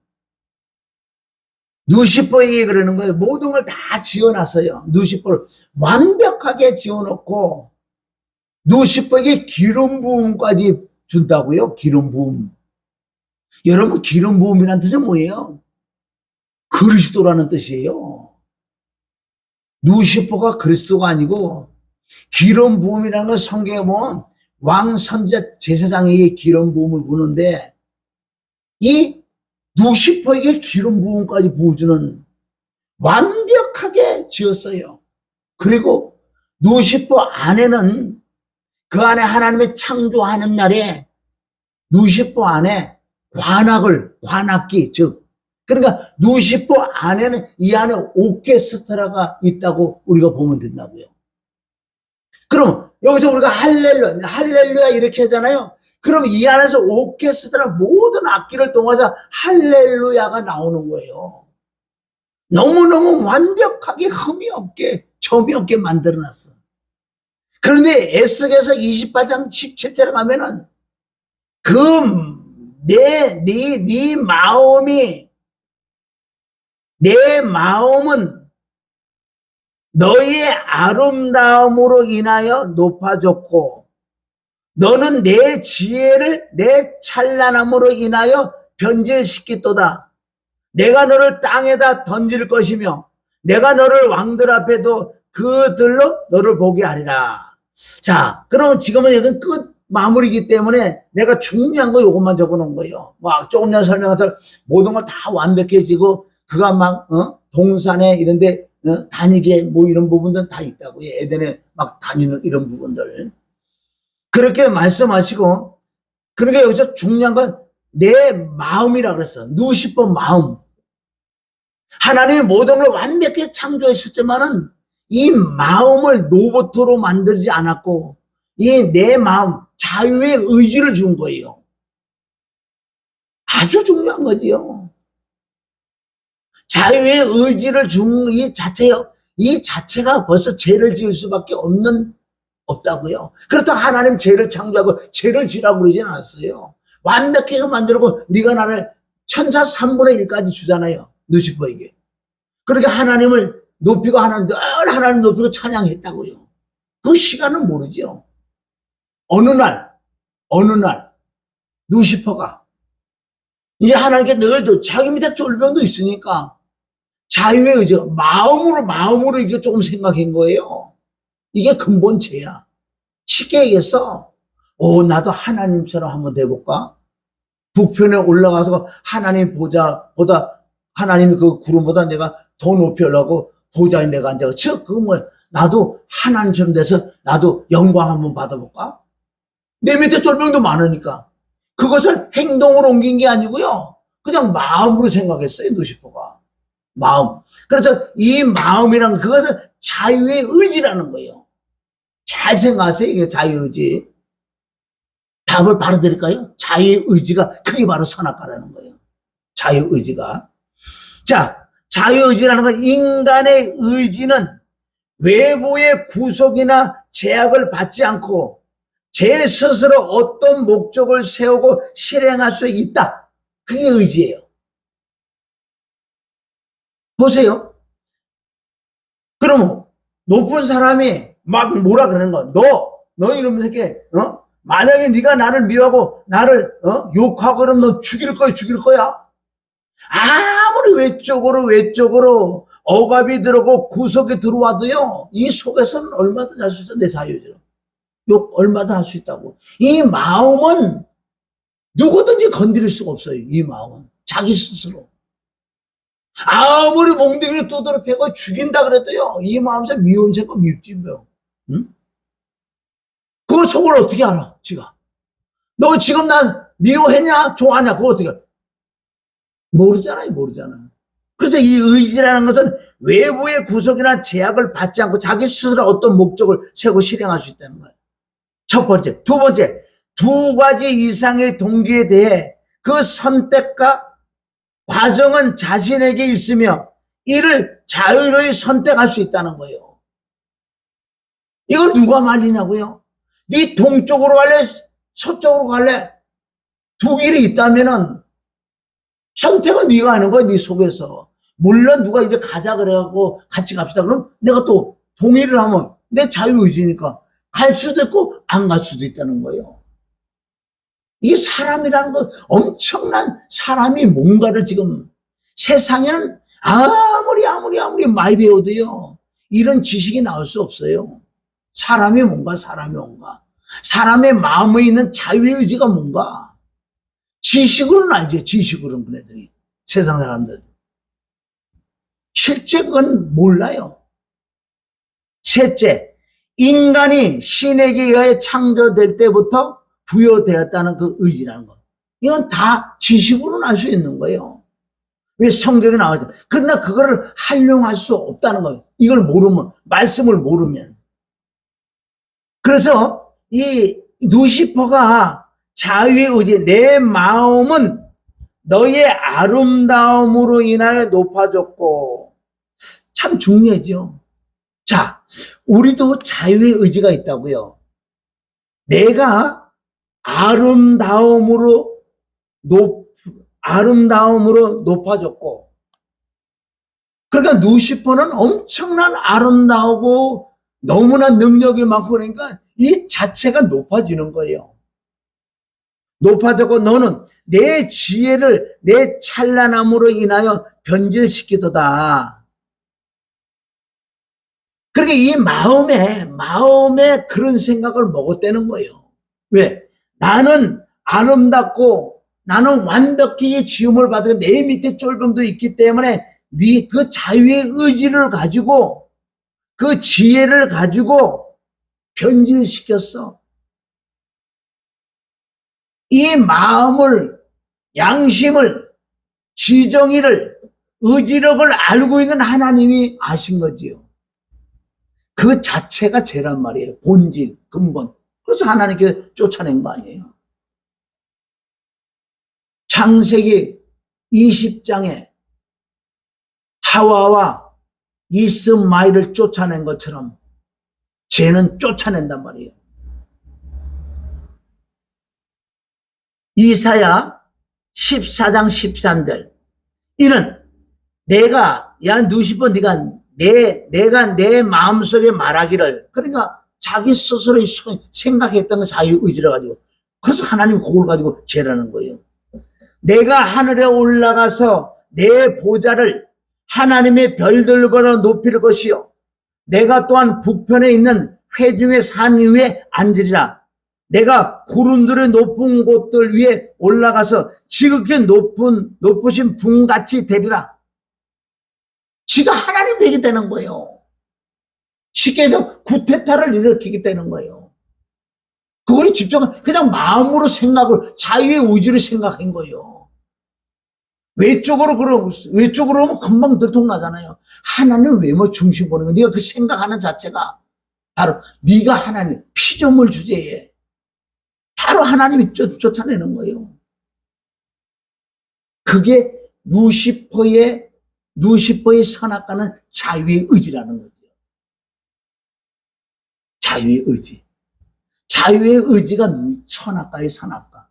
누시퍼에게 그러는 거예요. 모든 걸 다 지어놨어요. 누시퍼를 완벽하게 지어놓고 누시퍼에게 기름 부음까지 준다고요. 기름 부음. 여러분, 기름 부음이라는 뜻은 뭐예요? 그리스도라는 뜻이에요. 누시퍼가 그리스도가 아니고 기름 부음이라는 건 성경에 보면 왕 선자 제사장에게 기름 부음을 부는데 이 누시퍼에게 기름 부음까지 부어주는, 완벽하게 지었어요. 그리고 누시퍼 안에는, 그 안에 하나님의 창조하는 날에 누시퍼 안에 관악기, 즉 그러니까 누시퍼 안에는, 이 안에 오케스트라가 있다고 우리가 보면 된다고요. 그럼 여기서 우리가 할렐루야 이렇게 하잖아요. 그럼 이 안에서 오케스트라 모든 악기를 통해서 할렐루야가 나오는 거예요. 너무너무 완벽하게 흠이 없게 점이 없게 만들어놨어. 그런데 에스겔서 28장 17절에 가면은 내 마음은 너의 아름다움으로 인하여 높아졌고 너는 내 지혜를 내 찬란함으로 인하여 변질시키도다. 내가 너를 땅에다 던질 것이며 내가 너를 왕들 앞에도 그들로 너를 보게 하리라. 자, 그럼 지금은 여기는 끝 마무리이기 때문에 내가 중요한 거 요것만 적어놓은 거예요. 막 조금 전에 설명한 모든 걸 다 완벽해지고 그가 막 동산에 이런데 다니게 뭐 이런 부분들 다 있다고요. 에덴에 막 다니는 이런 부분들. 그렇게 말씀하시고, 그러니까 여기서 중요한 건 내 마음이라 그랬어. 누시퍼 마음. 하나님이 모든 걸 완벽히 창조했었지만은 이 마음을 로봇으로 만들지 않았고 이 내 마음, 자유의 의지를 준 거예요. 아주 중요한 거지요. 자유의 의지를 준 이 자체요. 이 자체가 벌써 죄를 지을 수밖에 없다고요. 그렇다고 하나님 죄를 창조하고 죄를 지라고 그러진 않았어요. 완벽하게 만들고 네가 나를 천사 3분의 1까지 주잖아요. 누시퍼에게. 그렇게 하나님을 높이고 늘 하나님 높이고 찬양했다고요. 그 시간은 모르죠. 어느 날 누시퍼가 이제 하나님께 늘 자기 밑에 쫄병도 있으니까 자유의 의지, 마음으로 이게 조금 생각한 거예요. 이게 근본 죄야. 쉽게 얘기해서 나도 하나님처럼 한번 돼볼까? 북편에 올라가서 하나님 보좌보다 하나님이 그 구름보다 내가 더 높이 올라가고 보좌에 내가 앉아서 나도 하나님처럼 돼서 나도 영광 한번 받아볼까? 내 밑에 쫄병도 많으니까 그것을 행동으로 옮긴 게 아니고요. 그냥 마음으로 생각했어요. 누시퍼가. 마음. 그래서 이 마음이란 그것은 자유의 의지라는 거예요. 잘 생각하세요. 이게 자유의지. 답을 바로 드릴까요? 자유의 의지가 그게 바로 선악과라는 거예요. 자유의지가. 자, 자유의지라는 건 인간의 의지는 외부의 구속이나 제약을 받지 않고 제 스스로 어떤 목적을 세우고 실행할 수 있다. 그게 의지예요. 보세요. 그럼 높은 사람이 막 뭐라 그러는 거야. 너 이놈 새끼, 만약에 네가 나를 미워하고 나를 욕하고 그러면 너 죽일 거야. 아무리 외적으로 억압이 들어오고 구석에 들어와도요, 이 속에서는 얼마든지 할 수 있어. 내 자유죠. 욕 얼마든 할 수 있다고. 이 마음은 누구든지 건드릴 수가 없어요. 이 마음은 자기 스스로. 아무리 몽둥이를 두드려 패고 죽인다 그래도요, 이 마음에서 미운 생각 밉지 뭐. 응? 그걸 속을 어떻게 알아? 지가. 너 지금 난 미워했냐? 좋아하냐? 그거 어떻게 알아? 모르잖아. 그래서 이 의지라는 것은 외부의 구속이나 제약을 받지 않고 자기 스스로 어떤 목적을 세고 실행할 수 있다는 거예요. 첫 번째. 두 번째, 두 가지 이상의 동기에 대해 그 선택과 과정은 자신에게 있으며 이를 자유로이 선택할 수 있다는 거예요. 이걸 누가 말리냐고요? 네 동쪽으로 갈래? 서쪽으로 갈래? 두 길이 있다면은 선택은 네가 하는 거야, 네 속에서. 물론 누가 이제 가자 그래갖고 같이 갑시다. 그럼 내가 또 동의를 하면 내 자유의지니까 갈 수도 있고 안 갈 수도 있다는 거예요. 이게 사람이라는 건 엄청난 사람이 뭔가를 지금 세상에는 아무리 많이 배워도요, 이런 지식이 나올 수 없어요. 사람이 뭔가. 사람의 마음에 있는 자유의지가 뭔가. 지식으로는 알지, 지식으로는 그네들이. 세상 사람들. 실제 그건 몰라요. 셋째, 인간이 신에게 의해 창조될 때부터 부여되었다는 그 의지라는 것. 이건 다 지식으로는 알 수 있는 거예요. 왜 성경에 나와있죠? 그러나 그거를 활용할 수 없다는 거예요. 이걸 모르면, 말씀을 모르면. 그래서 이 루시퍼가 자유의 의지, 내 마음은 너의 아름다움으로 인하여 높아졌고, 참 중요하죠. 자, 우리도 자유의 의지가 있다고요. 내가 아름다움으로 높아졌고, 그러니까 루시퍼는 엄청난 아름다우고 너무나 능력이 많고 그러니까 이 자체가 높아지는 거예요. 높아졌고 너는 내 지혜를 내 찬란함으로 인하여 변질시키도다. 그러니까 이 마음에 그런 생각을 먹었다는 거예요. 왜? 나는 아름답고 나는 완벽히 지음을 받은 내 밑에 쫄병도 있기 때문에 네 그 자유의 의지를 가지고 그 지혜를 가지고 변질시켰어. 이 마음을, 양심을, 지정의를, 의지력을 알고 있는 하나님이 아신 거지요. 그 자체가 죄란 말이에요. 본질, 근본. 그래서 하나님께 쫓아낸 거 아니에요. 창세기 20장에 하와와 이스마엘을 쫓아낸 것처럼 죄는 쫓아낸단 말이에요. 이사야 14장 13절. 이는 내가, 야, 누시퍼, 내가 내 마음속에 말하기를, 그러니까 자기 스스로 생각했던 거 자유의지를 가지고, 그래서 하나님 그걸 가지고 죄라는 거예요. 내가 하늘에 올라가서 내 보좌를 하나님의 별들보다 높일 것이요. 내가 또한 북편에 있는 회중의 산 위에 앉으리라. 내가 구름들의 높은 곳들 위에 올라가서 지극히 높으신 붕같이 되리라. 지가 하나님 되게 되는 거예요. 쉽게 해서 구테타를 일으키게 되는 거예요. 그걸 직접 그냥 마음으로 생각을, 자유의 의지를 생각한 거예요. 외적으로 하면 금방 들통나잖아요. 하나님 외모 중심 보는 거. 네가 그 생각하는 자체가 바로 네가 하나님 피조물 주제에 바로 하나님이 쫓아내는 거예요. 그게 루시퍼의 선악과는 자유의 의지라는 거죠. 자유의 의지. 자유의 의지가 선악과의 선악과.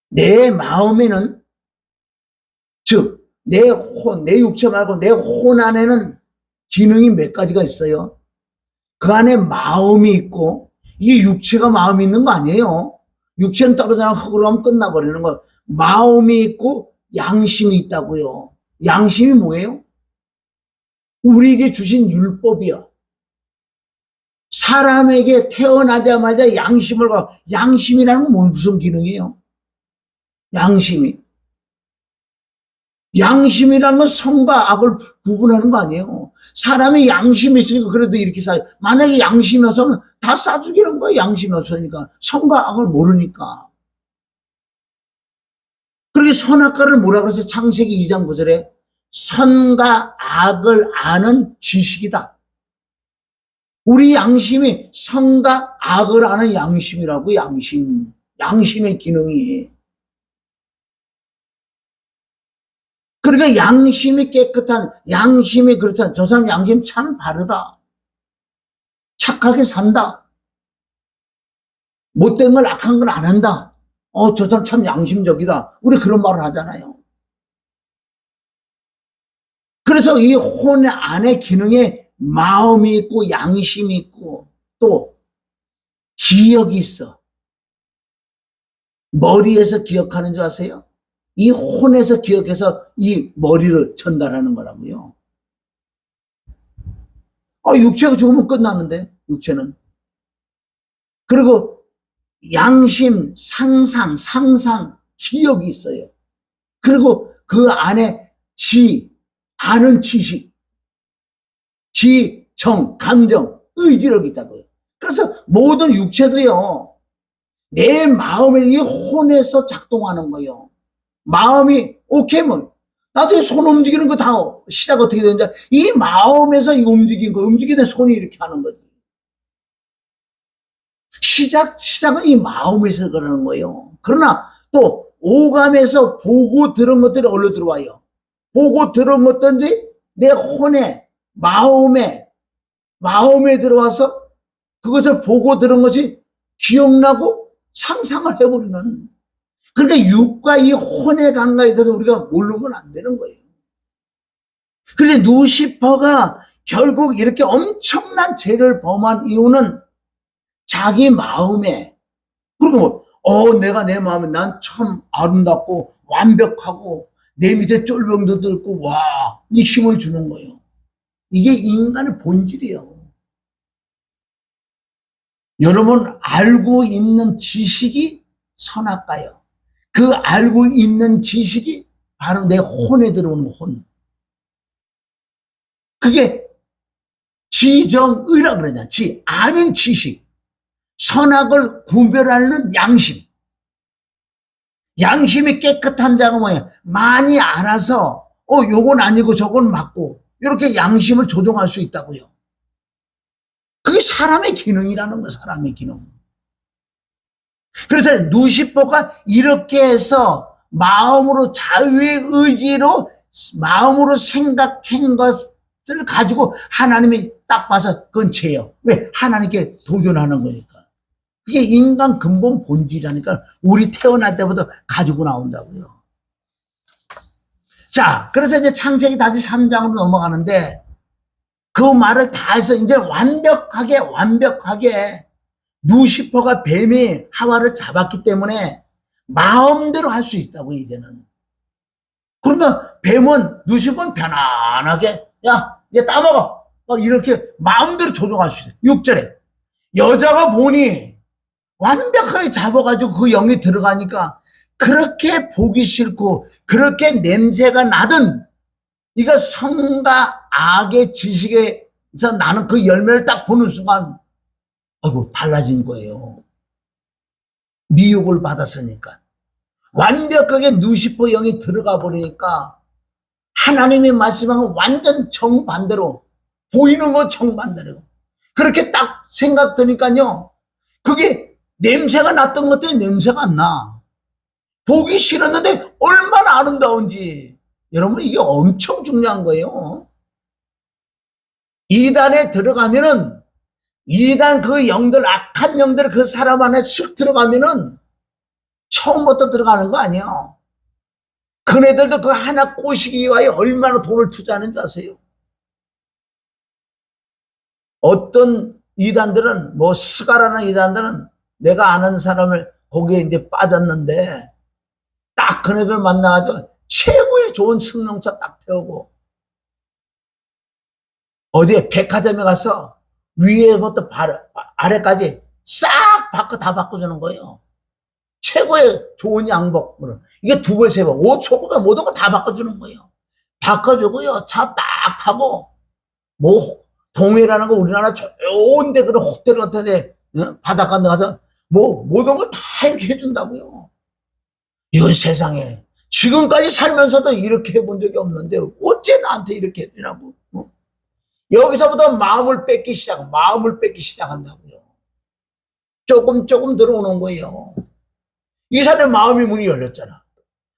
내 마음에는, 즉 내 육체 말고 내 혼 안에는 기능이 몇 가지가 있어요. 그 안에 마음이 있고, 이 육체가 마음이 있는 거 아니에요. 육체는 떨어져나 흙으로 하면 끝나버리는 거. 마음이 있고 양심이 있다고요. 양심이 뭐예요? 우리에게 주신 율법이야. 사람에게 태어나자마자 양심을 갖고, 양심이라는 건 무슨 기능이에요? 양심이라는 건 선과 악을 구분하는 거 아니에요. 사람이 양심이 있으니까 그래도 이렇게 사요. 만약에 양심이 없으면 다 싸죽이는 거예요. 양심이 없으니까. 선과 악을 모르니까. 그렇게 선악과를 뭐라 그래서 창세기 2장 9절에 선과 악을 아는 지식이다. 우리 양심이 선과 악을 아는 양심이라고. 양심의 기능이. 그러니까 양심이 깨끗한, 양심이 그렇잖아. 저 사람 양심 참 바르다. 착하게 산다. 못된 걸, 악한 걸 안 한다. 저 사람 참 양심적이다. 우리 그런 말을 하잖아요. 그래서 이 혼 안의 기능에 마음이 있고 양심이 있고 또 기억이 있어. 머리에서 기억하는 줄 아세요? 이 혼에서 기억해서 이 머리를 전달하는 거라고요. 육체가 죽으면 끝나는데, 육체는. 그리고 양심, 상상, 기억이 있어요. 그리고 그 안에 아는 지식, 정, 감정, 의지력이 있다고요. 그래서 모든 육체도요, 내 마음에 이 혼에서 작동하는 거예요. 마음이 오케이 뭐 나도 손 움직이는 거 다 시작 어떻게 되는지 이 마음에서 이 움직이는 손이 이렇게 하는 거지. 시작은 이 마음에서 그러는 거예요. 그러나 또 오감에서 보고 들은 것들이 얼로 들어와요. 보고 들은 것들이 내 혼에 마음에 들어와서 그것을 보고 들은 것이 기억나고 상상을 해버리는. 그러니까 육과 이 혼의 감각에 대해서 우리가 모르면 안 되는 거예요. 그런데 루시퍼가 결국 이렇게 엄청난 죄를 범한 이유는 자기 마음에, 그리고 내가 내 마음에 난 참 아름답고 완벽하고 내 밑에 쫄병도 있고 와, 이 힘을 주는 거예요. 이게 인간의 본질이에요. 여러분 알고 있는 지식이 선악과예요. 그 알고 있는 지식이 바로 내 혼에 들어오는 혼. 그게 지정의라 그러냐. 아는 지식. 선악을 구별하는 양심. 양심이 깨끗한 자가 뭐야? 많이 알아서 요건 아니고 저건 맞고 이렇게 양심을 조정할 수 있다고요. 그게 사람의 기능이라는 거예요. 사람의 기능. 그래서 루시퍼가 이렇게 해서 마음으로 자유의 의지로 마음으로 생각한 것을 가지고 하나님이 딱 봐서 그건 죄예요. 왜? 하나님께 도전하는 거니까. 그게 인간 근본 본질이라니까. 우리 태어날 때부터 가지고 나온다고요. 자, 그래서 이제 창세기 다시 3장으로 넘어가는데 그 말을 다 해서 이제 완벽하게 루시퍼가 뱀이 하와를 잡았기 때문에 마음대로 할 수 있다고 이제는. 그러니까 루시퍼는 편안하게 야 이제 따먹어 이렇게 마음대로 조종할 수 있어요. 6절에 여자가 보니 완벽하게 잡아가지고 그 영이 들어가니까 그렇게 보기 싫고 그렇게 냄새가 나든 이거 선과 악의 지식에서 나는 그 열매를 딱 보는 순간 아이고 달라진 거예요. 미혹을 받았으니까. 완벽하게 루시퍼 영이 들어가 버리니까 하나님의 말씀하고 완전 정반대로 보이는 거 정반대로 그렇게 딱 생각 드니까요. 그게 냄새가 났던 것들이 냄새가 안 나. 보기 싫었는데 얼마나 아름다운지. 여러분 이게 엄청 중요한 거예요. 이단에 들어가면은 이단 그 영들 악한 영들 그 사람 안에 쑥 들어가면은 처음부터 들어가는 거 아니에요. 그네들도 그 하나 꼬시기 위하여 얼마나 돈을 투자하는지 아세요? 어떤 이단들은, 뭐, 스가라는 이단들은 내가 아는 사람을 거기에 이제 빠졌는데, 딱 그네들 만나가지고 최고의 좋은 승용차 딱 태우고, 어디에 백화점에 가서 위에부터 아래까지 싹 다 바꿔주는 거예요. 최고의 좋은 양복. 이게 두 번, 세 번, 5초 후면 모든 거 다 바꿔주는 거예요. 바꿔주고요. 차 딱 타고, 뭐, 동해라는 거 우리나라 좋은데 그런 호텔 같은 데, 바닷가 가서, 뭐, 모든 걸 다 이렇게 해준다고요. 이 세상에. 지금까지 살면서도 이렇게 해본 적이 없는데, 어째 나한테 이렇게 해주냐고. 여기서부터 마음을 뺏기 시작한다고요. 조금 들어오는 거예요. 이 사람의 마음의 문이 열렸잖아.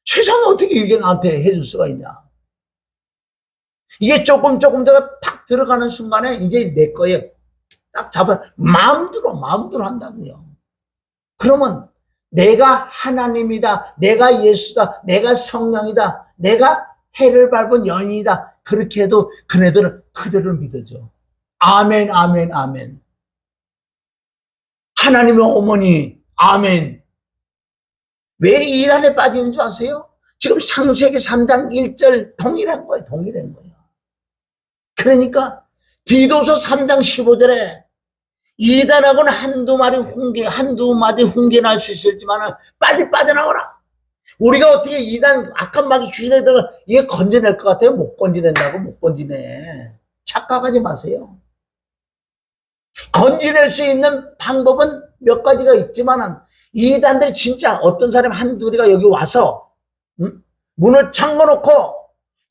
세상에 어떻게 이게 나한테 해줄 수가 있냐. 이게 조금 내가 탁 들어가는 순간에 이제 내 거에 딱 마음대로 한다고요. 그러면 내가 하나님이다, 내가 예수다, 내가 성령이다, 내가 해를 밟은 연인이다. 그렇게 해도 그네들은 그대로 믿어줘. 아멘. 하나님의 어머니, 아멘. 왜 이란에 빠지는 줄 아세요? 지금 창세기 3장 1절 동일한 거예요. 그러니까 디도서 3장 15절에 이단하고는 한두 마디 훈계 날 수 있었지만 빨리 빠져나오라. 우리가 어떻게 이단 악한 마귀 귀신에 들어 이게 건져낼 것 같아요? 못 건져낸다고. 못 건지네. 착각하지 마세요. 건져낼 수 있는 방법은 몇 가지가 있지만은 이단들이 진짜 어떤 사람 한둘이가 여기 와서 문을 잠궈놓고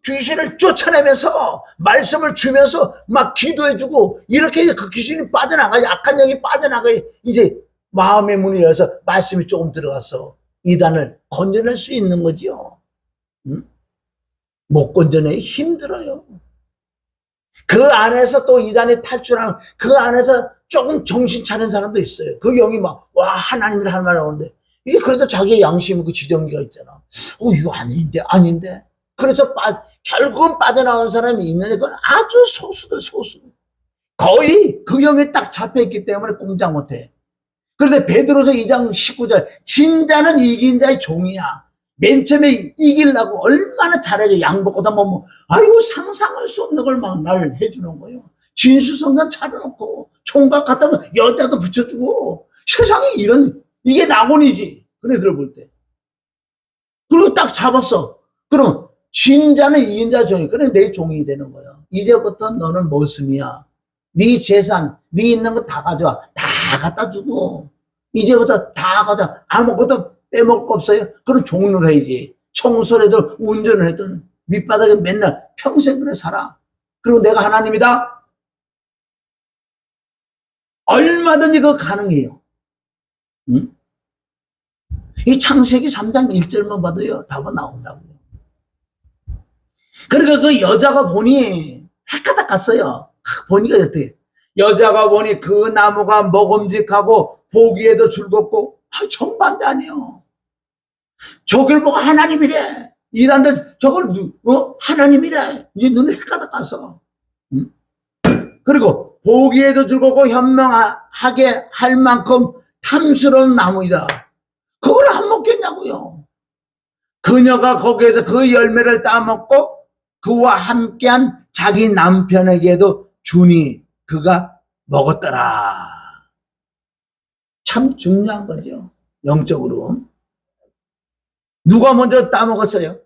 귀신을 쫓아내면서 말씀을 주면서 막 기도해주고 이렇게 그 귀신이 빠져나가야, 악한 영이 빠져나가야 이제 마음의 문이 열려서 말씀이 조금 들어가서 이단을 건져낼 수 있는 거지요. 못 건져내기 힘들어요. 그 안에서 또 이단이 탈출하는, 그 안에서 조금 정신 차린 사람도 있어요. 그 영이 막, 와, 하나님을 할 말 나오는데, 이게 그래도 자기의 양심, 그 지정기가 있잖아. 이거 아닌데. 그래서 결국은 빠져나온 사람이 있는데, 그건 아주 소수. 거의 그 영에 딱 잡혀있기 때문에 꼼짝 못해. 그런데 베드로서 2장 19절, 진자는 이긴 자의 종이야. 맨 처음에 이기려고 얼마나 잘해줘. 양복보다 아이고, 상상할 수 없는 걸 막 날 해주는 거예요. 진수성전 차려놓고, 총각 갖다 놓고, 여자도 붙여주고, 세상에 이게 낙원이지. 그네들 볼 때. 그리고 딱 잡았어. 그럼, 진자는 이긴 자의 종이. 그래, 내 종이 되는 거예요. 이제부터 너는 머슴이야. 네 재산, 네 있는 거 다 가져와. 다 갖다 주고, 이제부터 다 가져와. 아무것도 빼먹을 거 없어요? 그럼 종로 해야지. 청소를 해도 운전을 해도 밑바닥에 맨날 평생 그래 살아. 그리고 내가 하나님이다? 얼마든지 그거 가능해요. 응? 이 창세기 3장 1절만 봐도요, 답은 나온다고요. 그러니까 그 여자가 보니 헷가닥 갔어요. 보니까 어떻게? 여자가 보니 그 나무가 먹음직하고 보기에도 즐겁고, 정반대 아니에요. 저걸 보고 하나님이래. 이단들 저걸 하나님이래. 이제 눈에 헷가닥 가서. 그리고 보기에도 즐겁고 현명하게 할 만큼 탐스러운 나무이다. 그걸 안 먹겠냐고요. 그녀가 거기에서 그 열매를 따먹고 그와 함께한 자기 남편에게도 주니 그가 먹었더라. 참 중요한 거죠. 영적으로. 누가 먼저 따먹었어요?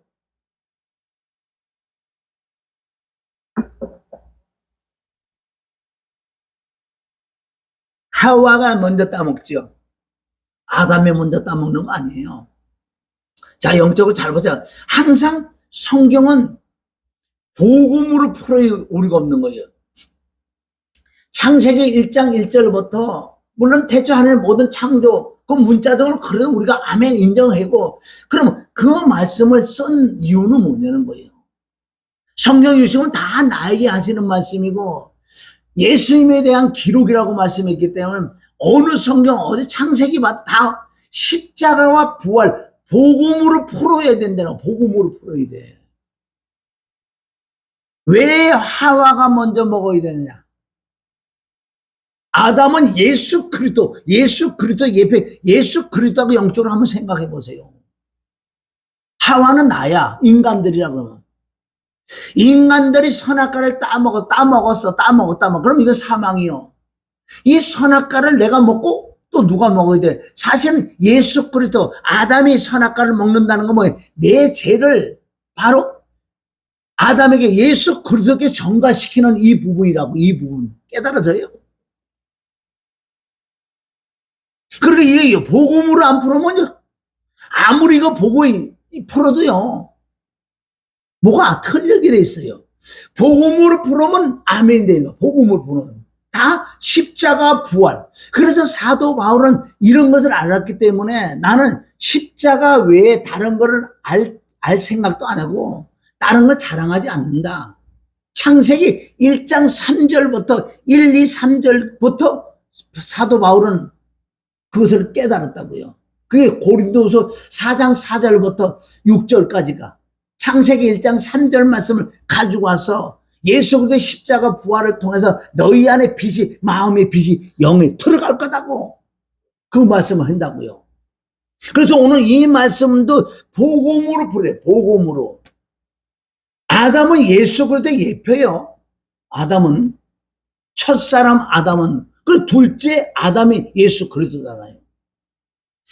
하와가 먼저 따먹죠. 아담이 먼저 따먹는 거 아니에요. 자, 영적으로 잘 보자. 항상 성경은 복음으로 풀어야 우리가 없는 거예요. 창세기 1장 1절부터 물론 태초 하나님의 모든 창조 그 문자적으로 그래도 우리가 아멘 인정하고, 그럼 그 말씀을 쓴 이유는 뭐냐는 거예요. 성경 유식은 다 나에게 하시는 말씀이고 예수님에 대한 기록이라고 말씀했기 때문에 어느 성경 어디 창세기 봐도 다 십자가와 부활 복음으로 풀어야 된다고. 복음으로 풀어야 돼. 왜 하와가 먼저 먹어야 되느냐? 아담은 예수 그리스도 예배, 예수 그리스도하고 영적으로 한번 생각해 보세요. 하와는 나야, 인간들이라고 하면. 인간들이 선악과를 따먹었어. 그럼 이거 사망이요. 이 선악과를 내가 먹고 또 누가 먹어야 돼? 사실은 예수 그리스도, 아담이 선악과를 먹는다는 건 뭐예요? 내 죄를 바로 아담에게 예수 그리스도께 전가시키는 이 부분이라고, 이 부분. 깨달아져요? 그러니까 이게 복음으로 안 풀으면 아무리 이거 보고 풀어도요, 뭐가 틀리게 돼 있어요. 복음으로 풀으면 아멘 되는 거. 복음으로 풀으면 다 십자가 부활. 그래서 사도 바울은 이런 것을 알았기 때문에 나는 십자가 외에 다른 거를 알 생각도 안 하고 다른 걸 자랑하지 않는다. 창세기 1장 3절부터 1, 2, 3절부터 사도 바울은 그것을 깨달았다고요. 그게 고린도후서 4장 4절부터 6절까지가 창세기 1장 3절 말씀을 가지고 와서 예수 그리스도의 십자가 부활을 통해서 너희 안에 빛이, 마음의 빛이 영에 들어갈 거다고 그 말씀을 한다고요. 그래서 오늘 이 말씀도 복음으로 풀어요. 복음으로. 아담은 예수 그리스도의 예표예요. 아담은 첫사람 아담은, 그 둘째 아담이 예수 그리스도잖아요.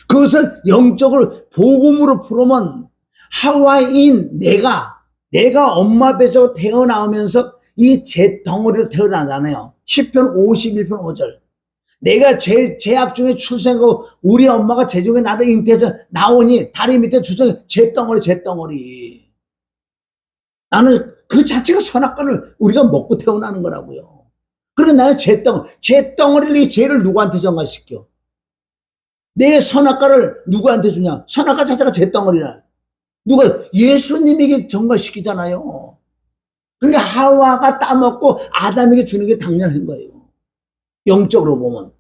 그것을 영적으로 복음으로 풀으면 하와인 내가 엄마 뱃에서 태어나오면서 이 죄 덩어리로 태어나잖아요. 10편 51편 5절. 내가 죄악 중에 출생하고 우리 엄마가 죄 중에 나를 잉태해서 나오니 다리 밑에 주성 죄 덩어리. 나는 그 자체가 선악과를 우리가 먹고 태어나는 거라고요. 그러니까 나는 죄 덩어리를, 이 죄를 누구한테 전가시켜? 내 선악과를 누구한테 주냐? 선악과 자체가 죄 덩어리라. 누가? 예수님에게 전가시키잖아요. 그러니까 하와가 따먹고 아담에게 주는 게 당연한 거예요. 영적으로 보면.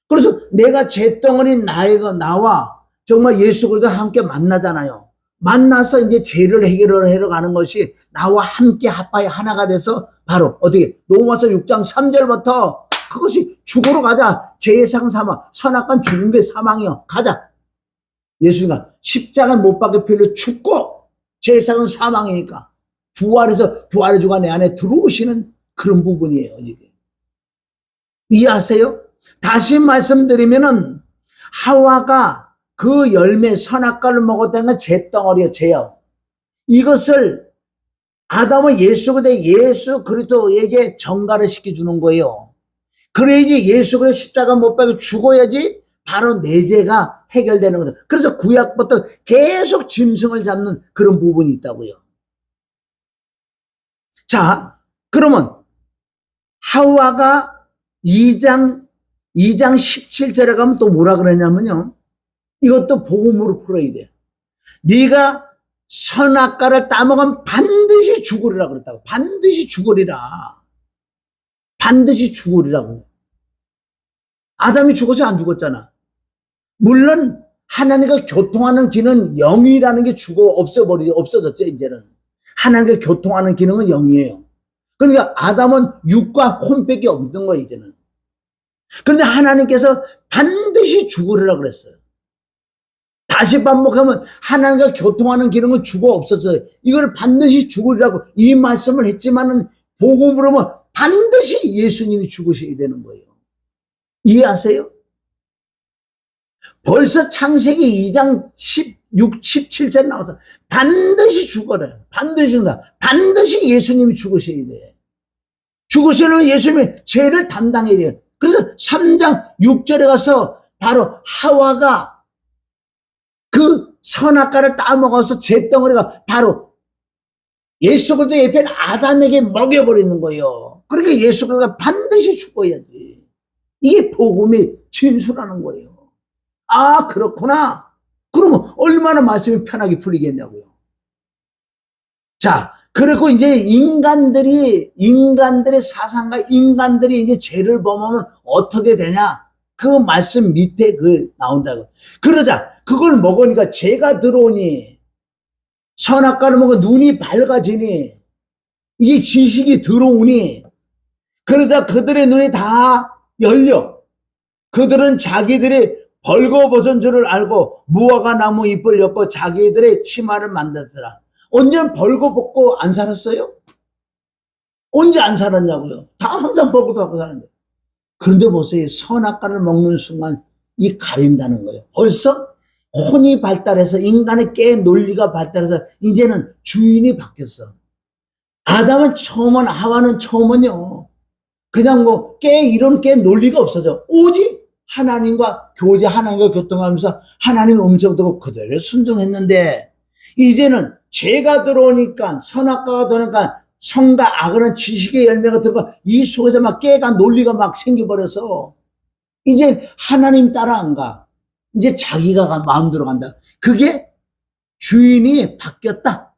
그래서 내가 죄덩어리 나와 정말 예수 그리스도와 함께 만나잖아요. 만나서 이제 죄를 해결하러 가는 것이 나와 함께 합하여 하나가 돼서 바로 어떻게 로마서 6장 3절부터 그것이 죽으러 가자. 죄상 사망, 선악과는 죽은 게 사망이요. 가자. 예수가 십자가 못 박혀 필요 죽고 죄상은 사망이니까 부활해서 부활의 주가 내 안에 들어오시는 그런 부분이에요. 지금. 이해하세요? 다시 말씀드리면은 하와가 그 열매 선악과를 먹었다는 건 죄덩어리예요. 죄요. 이것을 아담은 예수 그리스도에게 전가를 시켜주는 거예요. 그래야지 예수 그리스도 십자가 못 박혀 죽어야지 바로 내 죄가 해결되는 거죠. 그래서 구약부터 계속 짐승을 잡는 그런 부분이 있다고요. 자, 그러면 하와가 2장 17절에 가면 또 뭐라 그러냐면요. 이것도 복음으로 풀어야 돼. 네가 선악과를 따먹으면 반드시 죽으리라 그랬다고. 반드시 죽으리라. 반드시 죽으리라고. 아담이 죽어서 안 죽었잖아. 물론 하나님과 교통하는 기능은 영이라는 게 없어졌죠. 이제는 하나님과 교통하는 기능은 영이에요. 그러니까 아담은 육과 혼밖에 없는 거예요. 이제는. 그런데 하나님께서 반드시 죽으리라 그랬어요. 다시 반복하면 하나님과 교통하는 기능은 죽어 없었어요. 이걸 반드시 죽으리라고 이 말씀을 했지만은 복음으로 보면 반드시 예수님이 죽으셔야 되는 거예요. 이해하세요? 벌써 창세기 2장 16, 17절 나와서 반드시 죽어라. 반드시 죽는다. 반드시 예수님이 죽으셔야 돼. 죽으시면 예수님이 죄를 담당해야 돼요. 그래서 3장 6절에 가서 바로 하와가 그 선악과를 따먹어서 죄덩어리가 바로 예수 그리스도 옆에 아담에게 먹여버리는 거예요. 그러니까 예수 그리스도가 반드시 죽어야지. 이게 복음의 진수라는 거예요. 아, 그렇구나. 그러면 얼마나 말씀이 편하게 풀리겠냐고요. 자, 그리고 이제 인간들의 사상과 인간들이 이제 죄를 범하면 어떻게 되냐? 그 말씀 밑에 나온다고. 그러자 그걸 먹으니까 죄가 들어오니, 선악과를 먹어 눈이 밝아지니, 이게 지식이 들어오니, 그러자 그들의 눈이 다 열려. 그들은 자기들이 벌거벗은 줄을 알고 무화과 나무 잎을 엿고 자기들의 치마를 만들더라. 언제 벌거벗고 안 살았어요? 언제 안 살았냐고요? 다 항상 벌거벗고 사는데. 그런데 보세요. 선악과를 먹는 순간 이 가린다는 거예요. 벌써 혼이 발달해서 인간의 깨 논리가 발달해서 이제는 주인이 바뀌었어. 아담은 처음은, 하와는 처음은요, 그냥 뭐 이런 깨 논리가 없어져. 오직 하나님과 교제, 하나님과 교통하면서 하나님의 음성 듣고 그대로 순종했는데, 이제는 죄가 들어오니까, 선악과가 들어오니까 성과 악은 지식의 열매가 들어가 이 속에서 막 깨가 논리가 막 생겨버려서 이제 하나님 따라 안 가. 이제 자기가 마음대로 간다. 그게 주인이 바뀌었다.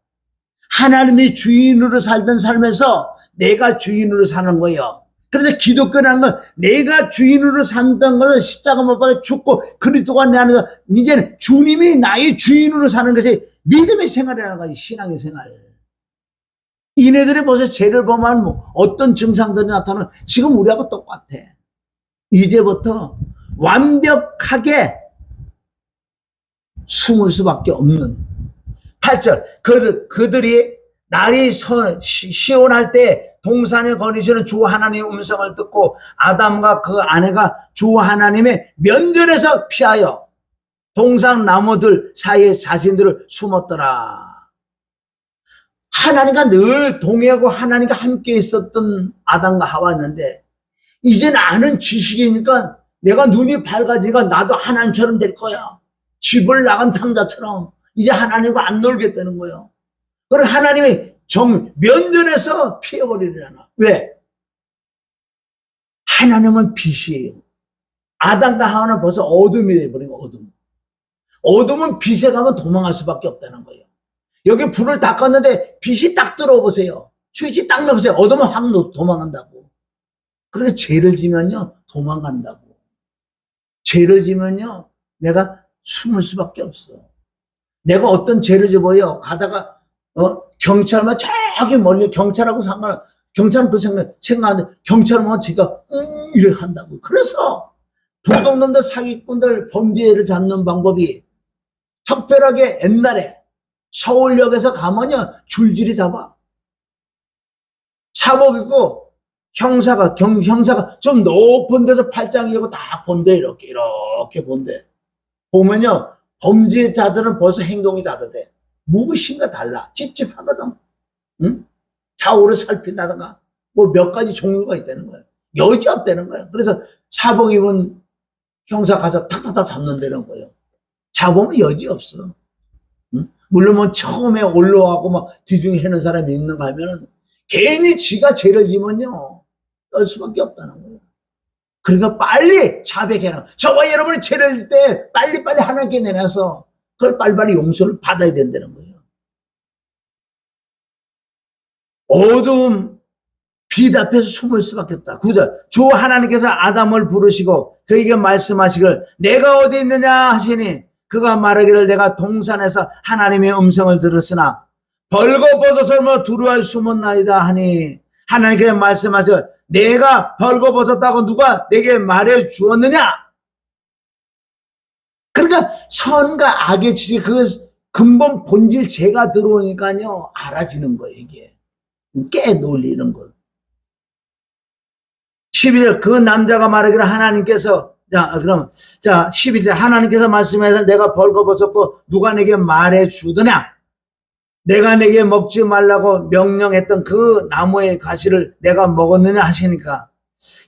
하나님이 주인으로 살던 삶에서 내가 주인으로 사는 거예요. 그래서 기독교라는 건 내가 주인으로 산다는 것은 십자가 못 박아 죽고 그리스도가 내 안에서 이제는 주님이 나의 주인으로 사는 것이 믿음의 생활이라는 거예요. 신앙의 생활. 이네들이 벌써 죄를 범한 뭐 어떤 증상들이 나타나는 지금 우리하고 똑같아. 이제부터 완벽하게 숨을 수밖에 없는 8절 그들이 날이 시온할 때 동산에 거니시는 주 하나님의 음성을 듣고 아담과 그 아내가 주 하나님의 면전에서 피하여 동산 나무들 사이에 자신들을 숨었더라. 하나님과 늘 동행하고 하나님과 함께 있었던 아담과 하와였는데 이제는 아는 지식이니까 내가 눈이 밝아지니까 나도 하나님처럼 될 거야. 집을 나간 탕자처럼 이제 하나님과 안 놀겠다는 거예요. 그럼 하나님이 면전에서 피해버리려나. 왜? 하나님은 빛이에요. 아담과 하와는 벌써 어둠이 돼버린 거예요. 어둠은 빛에 가면 도망갈 수밖에 없다는 거예요. 여기 불을 딱 껐는데 빛이 딱 들어오세요. 스위치 딱 넣으세요. 어둠은 확 도망간다고. 그래서 죄를 지면요 도망간다고. 죄를 지면요 내가 숨을 수밖에 없어. 내가 어떤 죄를 지어요. 가다가 경찰만 저기 멀리 경찰하고 경찰은 그 생각하는데 경찰만 제가 이래 한다고. 그래서 도둑놈들 사기꾼들 범죄를 잡는 방법이 특별하게 옛날에 서울역에서 가면요 줄줄이 잡아. 사복 입고 형사가 좀 높은 데서 팔짱 이고 다 본대. 이렇게 본대. 보면요 범죄자들은 벌써 행동이 다르대. 무엇인가 달라. 찝찝하거든. 응? 좌우를 살핀다든가 뭐 몇 가지 종류가 있다는 거예요. 여지 없다는 거예요. 그래서 사복 입은 형사 가서 탁탁탁 잡는다는 거예요. 잡으면 여지 없어. 응? 물론 뭐 처음에 올라가고 막 뒤중에 해는 사람이 있는가 하면은 괜히 지가 죄를 지면요 떨 수밖에 없다는 거예요. 그러니까 빨리 자백해라. 저와 여러분이 죄를 질 때 빨리빨리 하나님께 내놔서 그걸 빨리빨리 용서를 받아야 된다는 거예요. 어두움 빛 앞에서 숨을 수밖에 없다. 9절 주 하나님께서 아담을 부르시고 그에게 말씀하시길 내가 어디 있느냐 하시니 그가 말하기를 내가 동산에서 하나님의 음성을 들었으나 벌거벗어서 뭐 두루할 숨었나이다 하니 하나님께서 말씀하시길 내가 벌거벗었다고 누가 내게 말해 주었느냐. 그러니까 선과 악의 지식 그 근본 본질 죄가 들어오니까요 알아지는 거예요. 이게 깨 놀리는 거. 12절 그 남자가 말하기를 하나님께서 12절 하나님께서 말씀하시길 내가 벌거벗었고 누가 내게 말해 주더냐. 내가 내게 먹지 말라고 명령했던 그 나무의 가시를 내가 먹었느냐 하시니까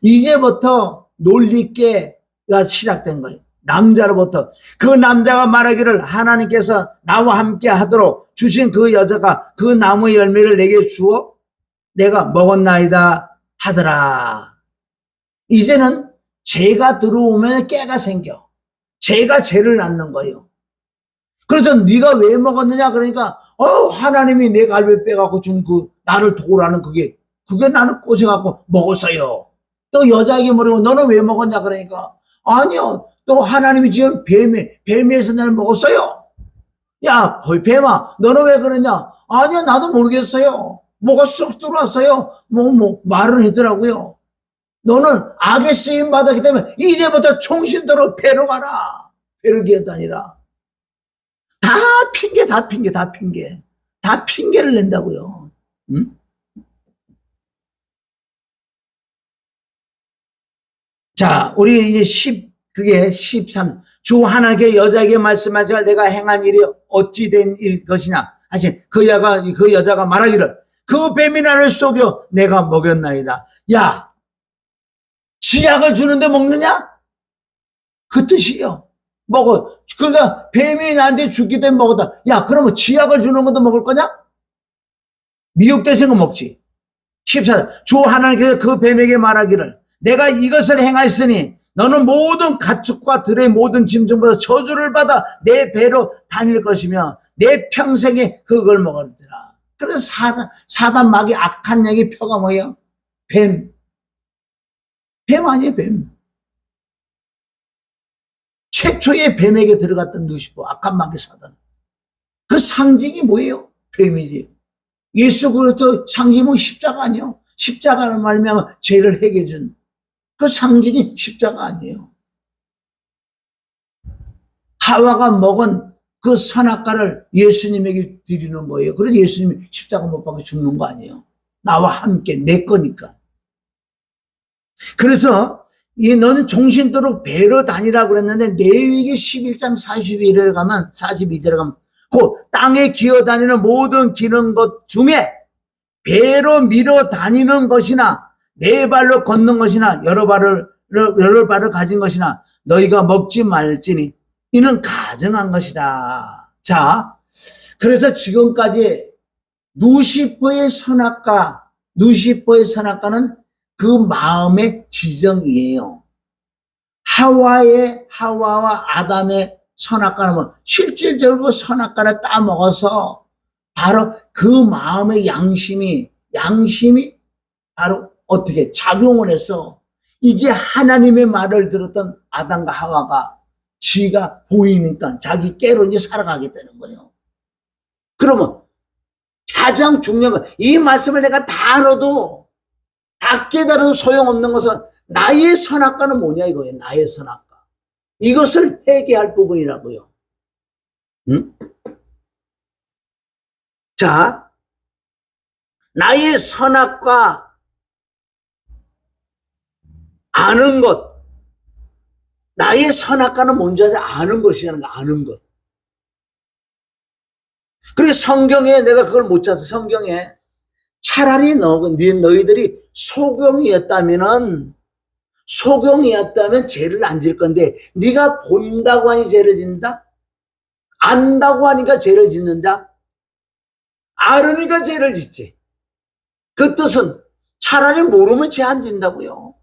이제부터 논리깨가 시작된 거예요. 남자로부터 그 남자가 말하기를 하나님께서 나와 함께 하도록 주신 그 여자가 그 나무의 열매를 내게 주어 내가 먹었나이다 하더라. 이제는 죄가 들어오면 깨가 생겨. 죄가 죄를 낳는 거예요. 그래서 네가 왜 먹었느냐 그러니까 하나님이 내 갈비를 빼갖고 준 나를 도우라는 그게 나는 꼬셔갖고 먹었어요. 또 여자에게 물으면 너는 왜 먹었냐 그러니까 아니요 또 하나님이 지은 뱀에서 나를 먹었어요. 야 뱀아 너는 왜 그러냐. 아니요 나도 모르겠어요. 뭐가 쑥 들어왔어요. 뭐 말을 하더라고요. 너는 악에 쓰임 받았기 때문에 이제부터 총신도로 배로 가라. 배로 기어다니라. 다 핑계, 다 핑계, 다 핑계. 다 핑계를 낸다고요. 응? 자, 우리 이제 그게 13. 주 하나님께 여자에게 말씀하시기를 내가 행한 일이 어찌 된 일 것이냐 하신 그 여자가 말하기를 그 뱀이 나를 속여 내가 먹였나이다. 야, 지약을 주는데 먹느냐? 그 뜻이요. 먹어. 그러니까 뱀이 나한테 죽기 때문에 먹었다. 야, 그러면 지약을 주는 것도 먹을 거냐? 미혹되신 거 먹지. 14. 주 하나님께서 그 뱀에게 말하기를 내가 이것을 행하였으니 너는 모든 가축과 들의 모든 짐승보다 저주를 받아 내 배로 다닐 것이며 내 평생에 그걸 먹었더라. 그래서 사단 마귀 악한 영의 표가 뭐예요? 뱀. 뱀 아니에요, 뱀. 최초의 뱀에게 들어갔던 루시퍼, 악한 마귀 사단. 그 상징이 뭐예요? 뱀이지. 예수 그리스도 상징은 십자가 아니에요. 십자가는 말미암아 죄를 해결해준 그 상징이 십자가 아니에요. 하와가 먹은 그 선악과를 예수님에게 드리는 거예요. 그래서 예수님이 십자가 못 박혀 죽는 거 아니에요. 나와 함께 내 거니까. 그래서 너는 종신도록 배로 다니라고 그랬는데 레위기 11장 42절에 가면 그 땅에 기어다니는 모든 기는 것 중에 배로 밀어 다니는 것이나 네 발로 걷는 것이나 여러 발을 가진 것이나 너희가 먹지 말지니 이는 가증한 것이다. 자, 그래서 지금까지 루시퍼의 선악과는 그 마음의 지정이에요. 하와와 아담의 선악과는 뭐 실질적으로 선악과를 따먹어서 바로 그 마음의 양심이 바로 어떻게 작용을 해서 이제 하나님의 말을 들었던 아담과 하와가 지가 보이니까 자기 깨로 이제 살아가게 되는 거예요. 그러면 가장 중요한 건 이 말씀을 내가 다 알아도 다 깨달아도 소용없는 것은 나의 선악과는 뭐냐 이거예요. 나의 선악과. 이것을 회개할 부분이라고요. 응? 자, 나의 선악과 아는 것. 나의 선악과는 뭔지 아는 것이라는 거, 아는 것. 그래서 성경에 내가 그걸 못 찾아서 성경에 차라리 너희들이 소경이었다면 죄를 안 질 건데 네가 본다고 하니 죄를 짓는다? 안다고 하니까 죄를 짓는다? 알으니까 죄를 짓지. 그 뜻은 차라리 모르면 죄 안 짓는다고요.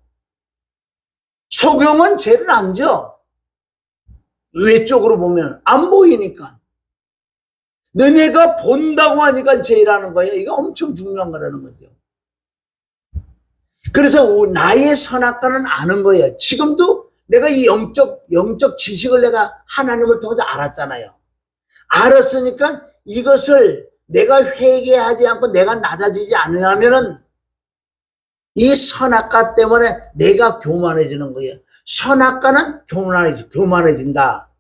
소경은 죄를 안 져. 외적으로 보면 안 보이니까. 너네가 본다고 하니까 죄라는 거예요. 이거 엄청 중요한 거라는 거죠. 그래서 나의 선악과는 아는 거예요. 지금도 내가 이 영적 지식을 내가 하나님을 통해서 알았잖아요. 알았으니까 이것을 내가 회개하지 않고 내가 낮아지지 않으면은 이 선악과 때문에 내가 교만해지는 거예요. 선악과는 교만해진다.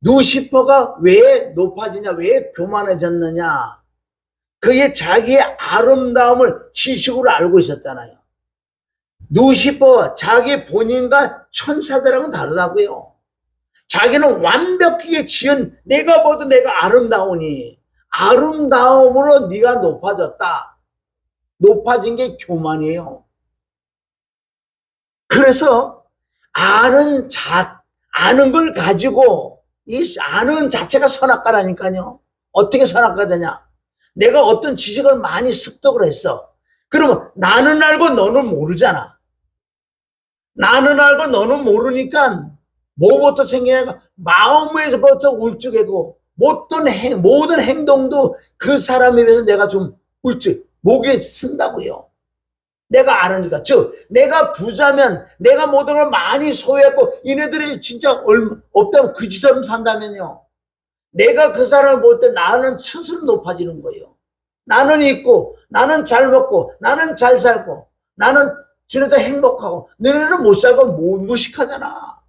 루시퍼가 왜 높아지냐, 왜 교만해졌느냐. 그게 자기의 아름다움을 지식으로 알고 있었잖아요. 루시퍼 자기 본인과 천사들하고는 다르다고요. 자기는 완벽하게 지은 내가 봐도 내가 아름다우니 아름다움으로 네가 높아졌다. 높아진 게 교만이에요. 그래서 아는 걸 가지고 이 아는 자체가 선악과라니까요. 어떻게 선악과가 되냐? 내가 어떤 지식을 많이 습득을 했어. 그러면 나는 알고 너는 모르잖아. 나는 알고 너는 모르니까 뭐부터 생기냐면 마음에서부터 울적해고 모든 행동도 그 사람에 비해서 내가 좀 목에 쓴다고요. 내가 아느니까. 즉 내가 부자면 내가 모든 걸 많이 소유했고 이네들이 진짜 없다면 그지처럼 산다면요. 내가 그 사람을 볼 때 나는 스스로 높아지는 거예요. 나는 있고 나는 잘 먹고 나는 잘 살고 나는 쟤네도 행복하고 너네는 못 살고 무식하잖아.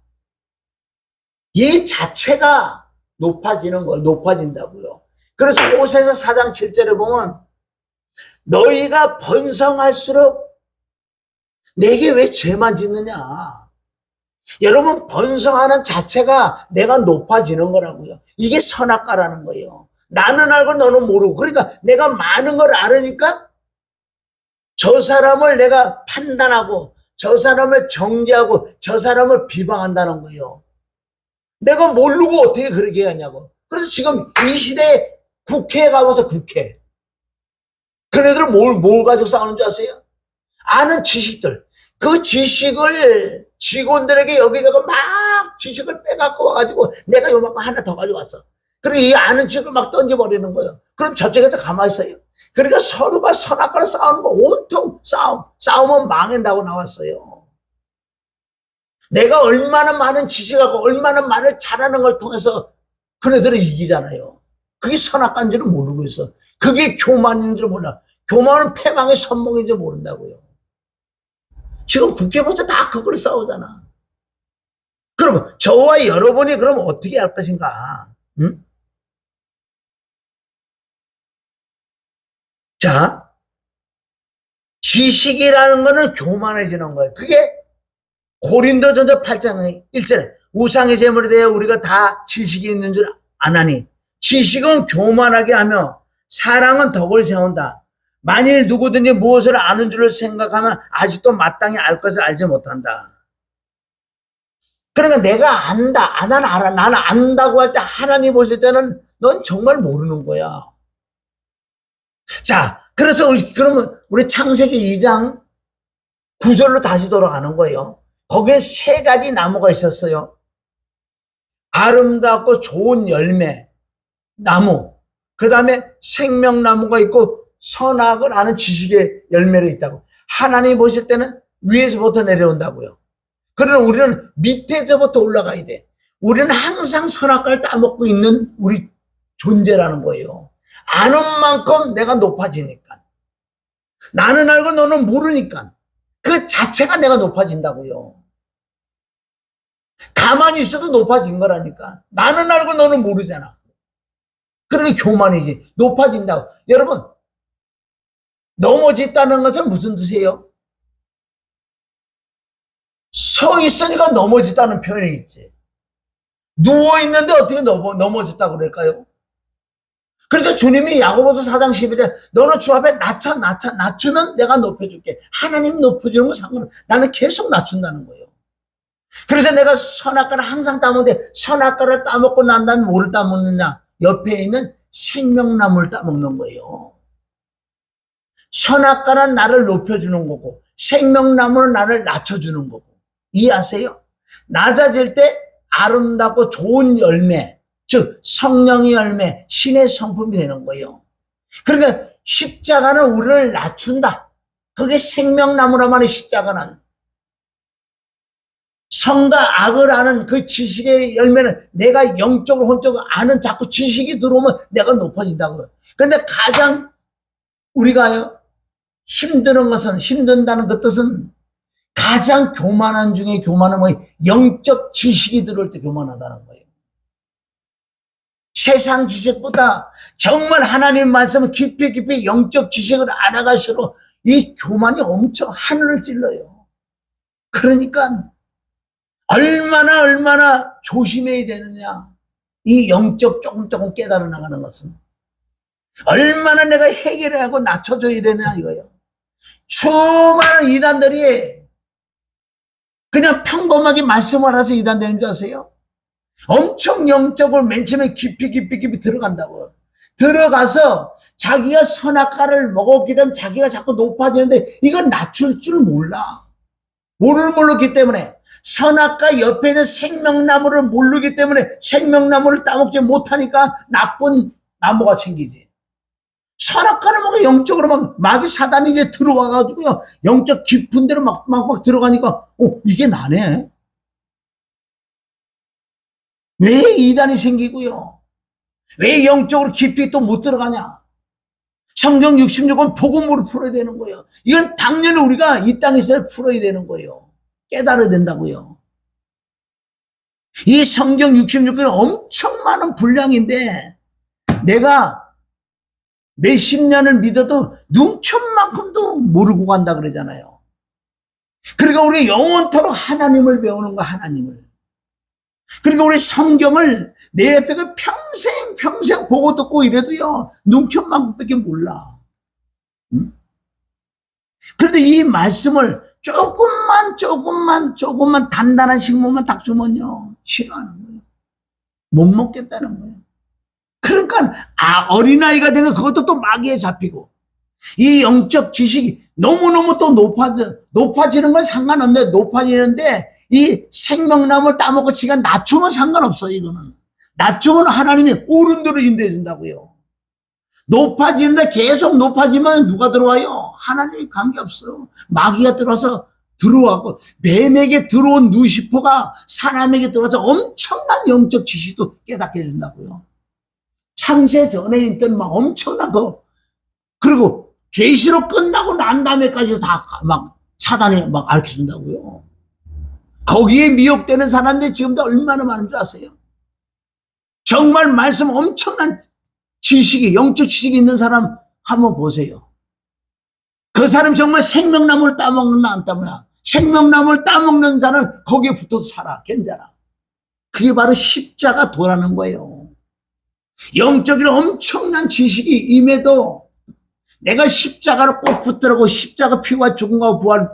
이 자체가 높아지는 거예요. 높아진다고요. 그래서 호세아서 4장 7절에 보면 너희가 번성할수록 내게 왜 죄만 짓느냐. 여러분 번성하는 자체가 내가 높아지는 거라고요. 이게 선악과라는 거예요. 나는 알고 너는 모르고. 그러니까 내가 많은 걸 알으니까 저 사람을 내가 판단하고 저 사람을 정죄하고 저 사람을 비방한다는 거예요. 내가 모르고 어떻게 그렇게 하냐고. 그래서 지금 이 시대에 국회에 가봐서 국회. 그네들은 뭘 가지고 싸우는 줄 아세요? 아는 지식들. 그 지식을 직원들에게 여기저기 막 지식을 빼갖고 와가지고 내가 요만큼 하나 더 가져왔어. 그리고 이 아는 지식을 막 던져버리는 거예요. 그럼 저쪽에서 가만히 있어요. 그러니까 서로가 선악과로 싸우는 거 온통 싸우면 망한다고 나왔어요. 내가 얼마나 많은 지식하고 얼마나 많은 잘하는 걸 통해서 그네들을 이기잖아요. 그게 선악과인 줄은 모르고 있어. 그게 교만인 줄 몰라. 교만은 패망의 선봉인 줄 모른다고요. 지금 국회에서 다 그걸 싸우잖아. 그럼 저와 여러분이 그럼 어떻게 할 것인가? 응? 자, 지식이라는 거는 교만해지는 거예요. 그게 고린도전서 8장 1절에 우상의 제물에 대해 우리가 다 지식이 있는 줄 아나니 지식은 교만하게 하며 사랑은 덕을 세운다. 만일 누구든지 무엇을 아는 줄을 생각하면 아직도 마땅히 알 것을 알지 못한다. 그러니까 내가 안다. 나는 알아. 나는 안다고 할 때 하나님 보실 때는 넌 정말 모르는 거야. 자, 그래서 그러면 우리 창세기 2장 9절로 다시 돌아가는 거예요. 거기에 3가지 나무가 있었어요. 아름답고 좋은 열매, 나무. 그 다음에 생명나무가 있고 선악을 아는 지식의 열매를 있다고. 하나님 보실 때는 위에서부터 내려온다고요. 그러나 우리는 밑에서부터 올라가야 돼. 우리는 항상 선악과를 따먹고 있는 우리 존재라는 거예요. 아는 만큼 내가 높아지니까. 나는 알고 너는 모르니까. 그 자체가 내가 높아진다고요. 가만히 있어도 높아진 거라니까. 나는 알고 너는 모르잖아. 그러게 교만이지. 높아진다고. 여러분, 넘어졌다는 것은 무슨 뜻이에요? 서 있으니까 넘어졌다는 표현이 있지. 누워있는데 어떻게 넘어졌다고 그럴까요? 그래서 주님이 야고보서 4장 12절 너는 주 앞에 낮추면 내가 높여줄게. 하나님 높여주는 건 상관없어. 나는 계속 낮춘다는 거예요. 그래서 내가 선악과를 항상 따먹는데 선악과를 따먹고 난 다음에 뭐를 따먹느냐? 옆에 있는 생명나무를 따먹는 거예요. 선악과는 나를 높여주는 거고 생명나무는 나를 낮춰주는 거고. 이해하세요? 낮아질 때 아름답고 좋은 열매, 즉 성령의 열매, 신의 성품이 되는 거예요. 그러니까 십자가는 우리를 낮춘다. 그게 생명나무란 말이에요. 십자가는. 성과 악을 아는 그 지식의 열매는 내가 영적으로 혼적으로 아는 자꾸 지식이 들어오면 내가 높아진다고요. 그런데 가장 우리가요 힘드는 것은, 힘든다는 그 뜻은 가장 교만한 중에 교만한 건 영적 지식이 들어올 때 교만하다는 거예요. 세상 지식보다 정말 하나님 말씀을 깊이 영적 지식을 알아갈수록 이 교만이 엄청 하늘을 찔러요. 그러니까 얼마나 조심해야 되느냐. 이 영적 조금 깨달아 나가는 것은 얼마나 내가 해결하고 낮춰줘야 되냐 이거예요. 수많은 이단들이 그냥 평범하게 말씀을 해서 이단되는 줄 아세요? 엄청 영적으로 맨 처음에 깊이 들어간다고. 들어가서 자기가 선악과를 먹었기 때문에 자기가 자꾸 높아지는데 이건 낮출 줄 몰라. 모르기 때문에 선악과 옆에 있는 생명나무를 모르기 때문에 생명나무를 따먹지 못하니까 나쁜 나무가 생기지. 선악과를 먹어 영적으로 막 마귀 사단이 이제 들어와가지고요. 영적 깊은 데로 막 들어가니까 이게 나네. 왜 2단이 생기고요? 왜 영적으로 깊이 또 못 들어가냐? 성경 66권 복음으로 풀어야 되는 거예요. 이건 당연히 우리가 이 땅에서 풀어야 되는 거예요. 깨달아야 된다고요. 이 성경 66권은 엄청 많은 분량인데 내가 몇십 년을 믿어도 눈천만큼도 모르고 간다 그러잖아요. 그러니까 우리 영원토록 하나님을 배우는 거, 하나님을. 그러니까 우리 성경을 내 옆에 평생 보고 듣고 이래도요, 눈천만큼밖에 몰라. 응? 그런데 이 말씀을 조금만 단단한 식물만 딱 주면요, 싫어하는 거예요. 못 먹겠다는 거예요. 그러니까 어린아이가 되면 그것도 또 마귀에 잡히고, 이 영적 지식이 너무너무 또 높아지는 건 상관없는데, 높아지는데 이 생명나무를 따먹고 지가 낮추면 상관없어요. 이거는 낮추면 하나님이 어른대로 인도해 준다고요. 높아지는데 계속 높아지면 누가 들어와요? 하나님이 관계없어요. 마귀가 들어와고 뱀에게 들어온 루시퍼가 사람에게 들어와서 엄청난 영적 지식도 깨닫게 해준다고요. 창세 전에 있던 막 엄청난 거, 그리고 계시록 끝나고 난 다음에까지 다 막 사단이 막 가르쳐준다고요. 거기에 미혹되는 사람들이 지금도 얼마나 많은 줄 아세요? 정말 말씀 엄청난 지식이, 영적 지식이 있는 사람 한번 보세요. 그 사람 정말 생명나무를 따먹는 안 따먹나? 생명나무를 따먹는 자는 거기에 붙어서 살아, 괜찮아. 그게 바로 십자가 도라는 거예요. 영적인 엄청난 지식이 임해도 내가 십자가를 꼭 붙들고, 십자가 피와 죽음과 부활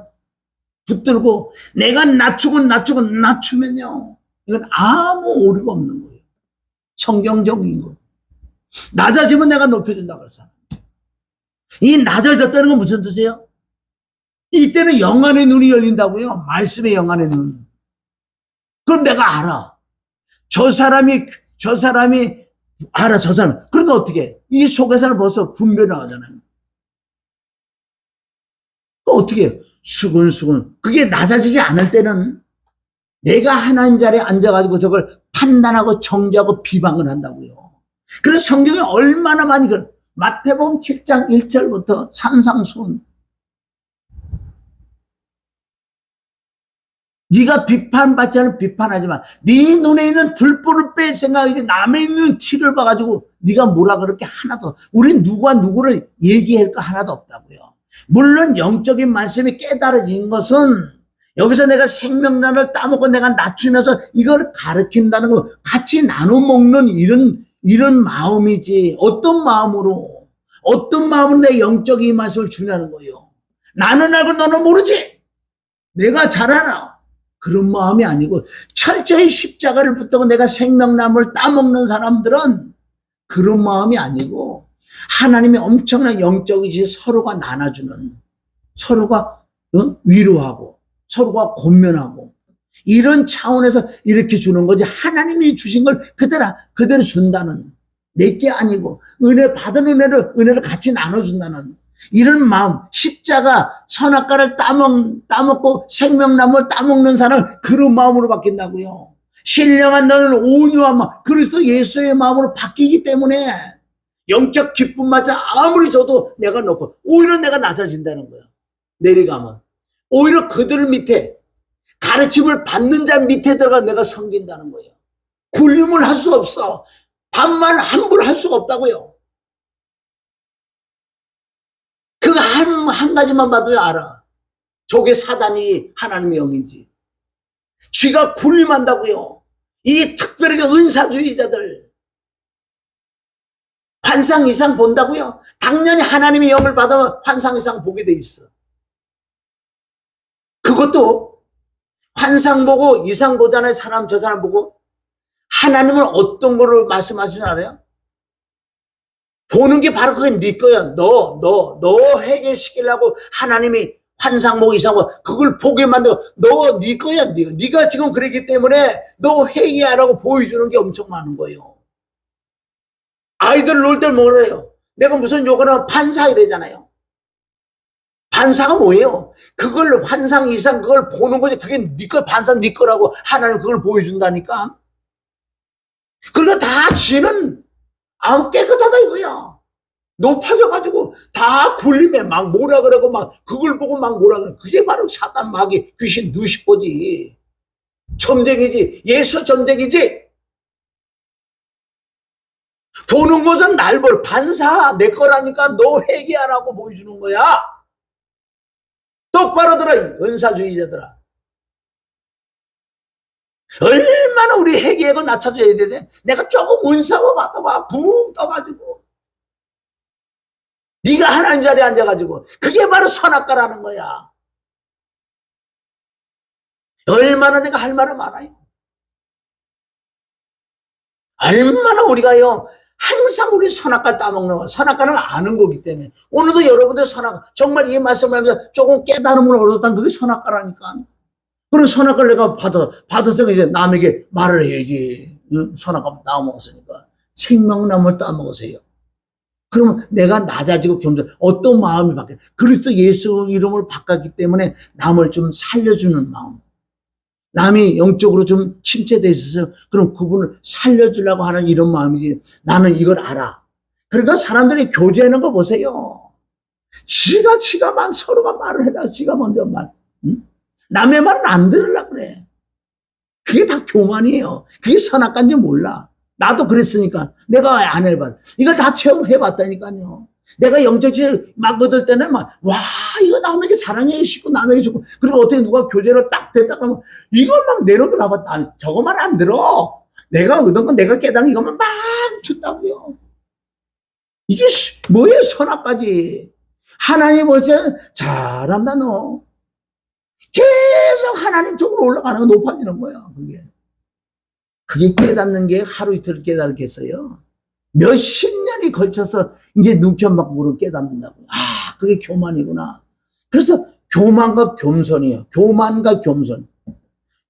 붙들고 내가 낮추면요, 이건 아무 오류가 없는 거예요. 성경적인 거. 낮아지면 내가 높여준다고 그랬어. 이 낮아졌다는 건 무슨 뜻이에요? 이때는 영안의 눈이 열린다고요. 말씀의 영안의 눈. 그럼 내가 알아. 저 사람이 알아, 저 사람. 그러니까 어떻게 해? 이 속에서는 벌써 분별이 나오잖아요. 어떻게 해요? 수근수근. 그게 낮아지지 않을 때는 내가 하나님 자리에 앉아가지고 저걸 판단하고 정죄하고 비방을 한다고요. 그래서 성경에 얼마나 많이 마태복음 7장 1절부터 산상수훈. 네가 비판받지 않으면 비판하지 마. 네 눈에 있는 들보를 뺄 생각이지 남의 있는 티를 봐가지고 네가 뭐라 그렇게 하나도. 우린 누가 누구를 얘기할 거 하나도 없다고요. 물론 영적인 말씀이 깨달아진 것은 여기서 내가 생명란을 따먹고 내가 낮추면서 이걸 가르친다는 거, 같이 나눠 먹는 이런 마음이지. 어떤 마음으로 내 영적인 말씀을 주냐는 거예요. 나는 알고 너는 모르지. 내가 잘 알아. 그런 마음이 아니고 철저히 십자가를 붙들고 내가 생명나무를 따먹는 사람들은 그런 마음이 아니고, 하나님의 엄청난 영적이지 서로가 나눠주는, 서로가 위로하고 서로가 권면하고 이런 차원에서 이렇게 주는 거지, 하나님이 주신 걸 그대로 준다는, 내게 아니고 은혜 받은 은혜를 같이 나눠준다는 이런 마음. 십자가 선악과를 따먹고 생명나무를 따먹는 사람은 그런 마음으로 바뀐다고요. 신령한 너는 온유한 마음, 그리스도 예수의 마음으로 바뀌기 때문에 영적 기쁨마저 아무리 줘도 내가 높아, 오히려 내가 낮아진다는 거야. 내려가면 오히려 그들 밑에, 가르침을 받는 자 밑에 들어가 내가 섬긴다는 거예요. 굴림을 할 수 없어. 반말 함부로 할 수가 없다고요. 그 한 가지만 봐도 알아. 저게 사단이 하나님의 영인지. 쥐가 굴림한다고요. 이 특별하게 은사주의자들 환상 이상 본다고요? 당연히 하나님의 영을 받으면 환상 이상 보게 돼 있어. 그것도 환상 보고 이상 보잖아요. 저 사람 보고. 하나님은 어떤 거를 말씀하시는 줄 알아요? 보는 게 바로 그게 네 거야. 너 해결시키려고 하나님이 환상 보고 이상 보고 그걸 보게 만들고, 네 거야. 네가 지금 그랬기 때문에 너 회개하라고 보여주는 게 엄청 많은 거예요. 아이들 놀 때 뭐래요? 내가 무슨 욕을 하면 판사 이래잖아요. 판사가 뭐예요? 그걸 환상 이상 그걸 보는 거지. 그게 네 거, 판사 네 거라고 하나님 그걸 보여준다니까. 그러니까 다 지는 깨끗하다 이거야. 높아져가지고 다 굴림에 막 뭐라 그러고 막 그걸 보고 막 뭐라 그래. 그게 바로 사단 마귀 귀신 누시포지. 점쟁이지. 예수 점쟁이지. 보는 것은 날 볼 반사 내 거라니까 너 회개하라고 보여주는 거야. 똑바로 들어 은사주의자들아. 얼마나 우리 회개하고 낮춰줘야 되네. 내가 조금 은사고 받아봐 붕 떠가지고 네가 하나님 자리에 앉아가지고 그게 바로 선악과라는 거야. 얼마나 내가 할 말은 많아요. 얼마나 우리가요 항상 우리 선악과 따먹는 거야. 선악과는 아는 거기 때문에 오늘도 여러분들 선악과 정말 이 말씀을 하면서 조금 깨달음을 얻었다는 그게 선악과라니까. 그런 선악과를 내가 받아서 이제 남에게 말을 해야지. 선악과 따먹었으니까 생명나무를 따먹으세요. 그러면 내가 낮아지고 겸손 어떤 마음이 바뀌어. 그리스도 예수 이름을 바꿨기 때문에 남을 좀 살려주는 마음. 남이 영적으로 좀 침체돼 있어서 그럼 그분을 살려주려고 하는 이런 마음이지. 나는 이걸 알아. 그러니까 사람들이 교제하는 거 보세요. 지가 막 서로가 말을 해라. 지가 먼저 말. 응? 남의 말은 안 들으려고 그래. 그게 다 교만이에요. 그게 선악과인지 몰라. 나도 그랬으니까 내가 안 해봤. 이걸 다 체험해봤다니까요. 내가 영적질 막 얻을 때는 막 와 이거 남에게 자랑해 싶고 남에게 주고 그리고 어떻게 누가 교제로 딱 됐다 그러면 이걸 막 내려놔봐. 저거만 안 들어. 내가 얻은 건 내가 깨달은 이것만 막 줬다고요. 이게 뭐예요 선악까지. 하나님 어째 잘한다 너. 계속 하나님 쪽으로 올라가는 거 높아지는 거야. 그게 깨닫는 게 하루 이틀 깨달겠어요. 몇십 년이 걸쳐서 이제 눈켜맞고 깨닫는다고. 아, 그게 교만이구나. 그래서 교만과 겸손이에요. 교만과 겸손.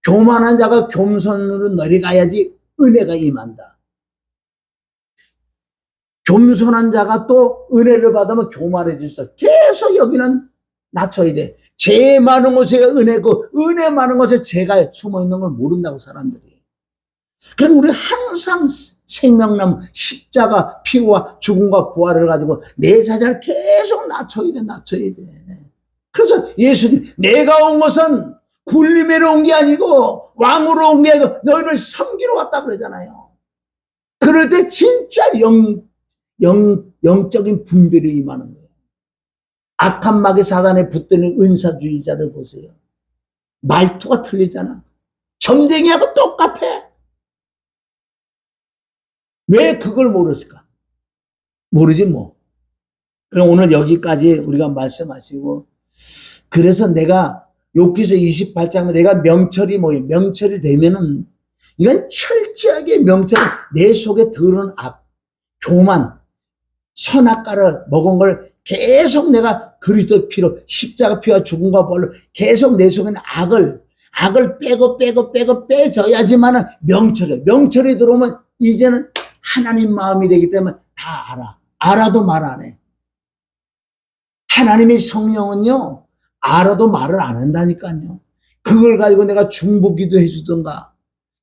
교만한 자가 겸손으로 내려가야지 은혜가 임한다. 겸손한 자가 또 은혜를 받으면 교만해질 수 있어. 계속 여기는 낮춰야 돼. 죄 많은 곳에 은혜고 은혜 많은 곳에 죄가 숨어있는 걸 모른다고 사람들이. 그럼 우리 항상 생명나무 십자가 피와 죽음과 부활을 가지고 내 자신을 계속 낮춰야 돼. 그래서 예수님 내가 온 것은 굴림에로 온 게 아니고 왕으로 온 게 아니고 너희를 섬기러 왔다 그러잖아요. 그럴 때 진짜 영적인 분별이 임하는 거예요. 악한 마귀 사단에 붙드는 은사주의자들 보세요. 말투가 틀리잖아. 점쟁이하고 똑같아. 왜 그걸 모르실까? 모르지 뭐. 그럼 오늘 여기까지 우리가 말씀하시고 그래서 내가 욥기서 28장에 내가 명철이 뭐예요? 명철이 되면은 이건 철저하게 명철 내 속에 들은 악, 교만, 선악과를 먹은 걸 계속 내가 그리스도 피로 십자가 피와 죽음과 부활로 계속 내 속에 있는 악을 빼고 빼줘야지만은 명철이 들어오면 이제는 하나님 마음이 되기 때문에 다 알아. 알아도 말 안 해. 하나님의 성령은요, 알아도 말을 안 한다니까요. 그걸 가지고 내가 중보기도 해주던가.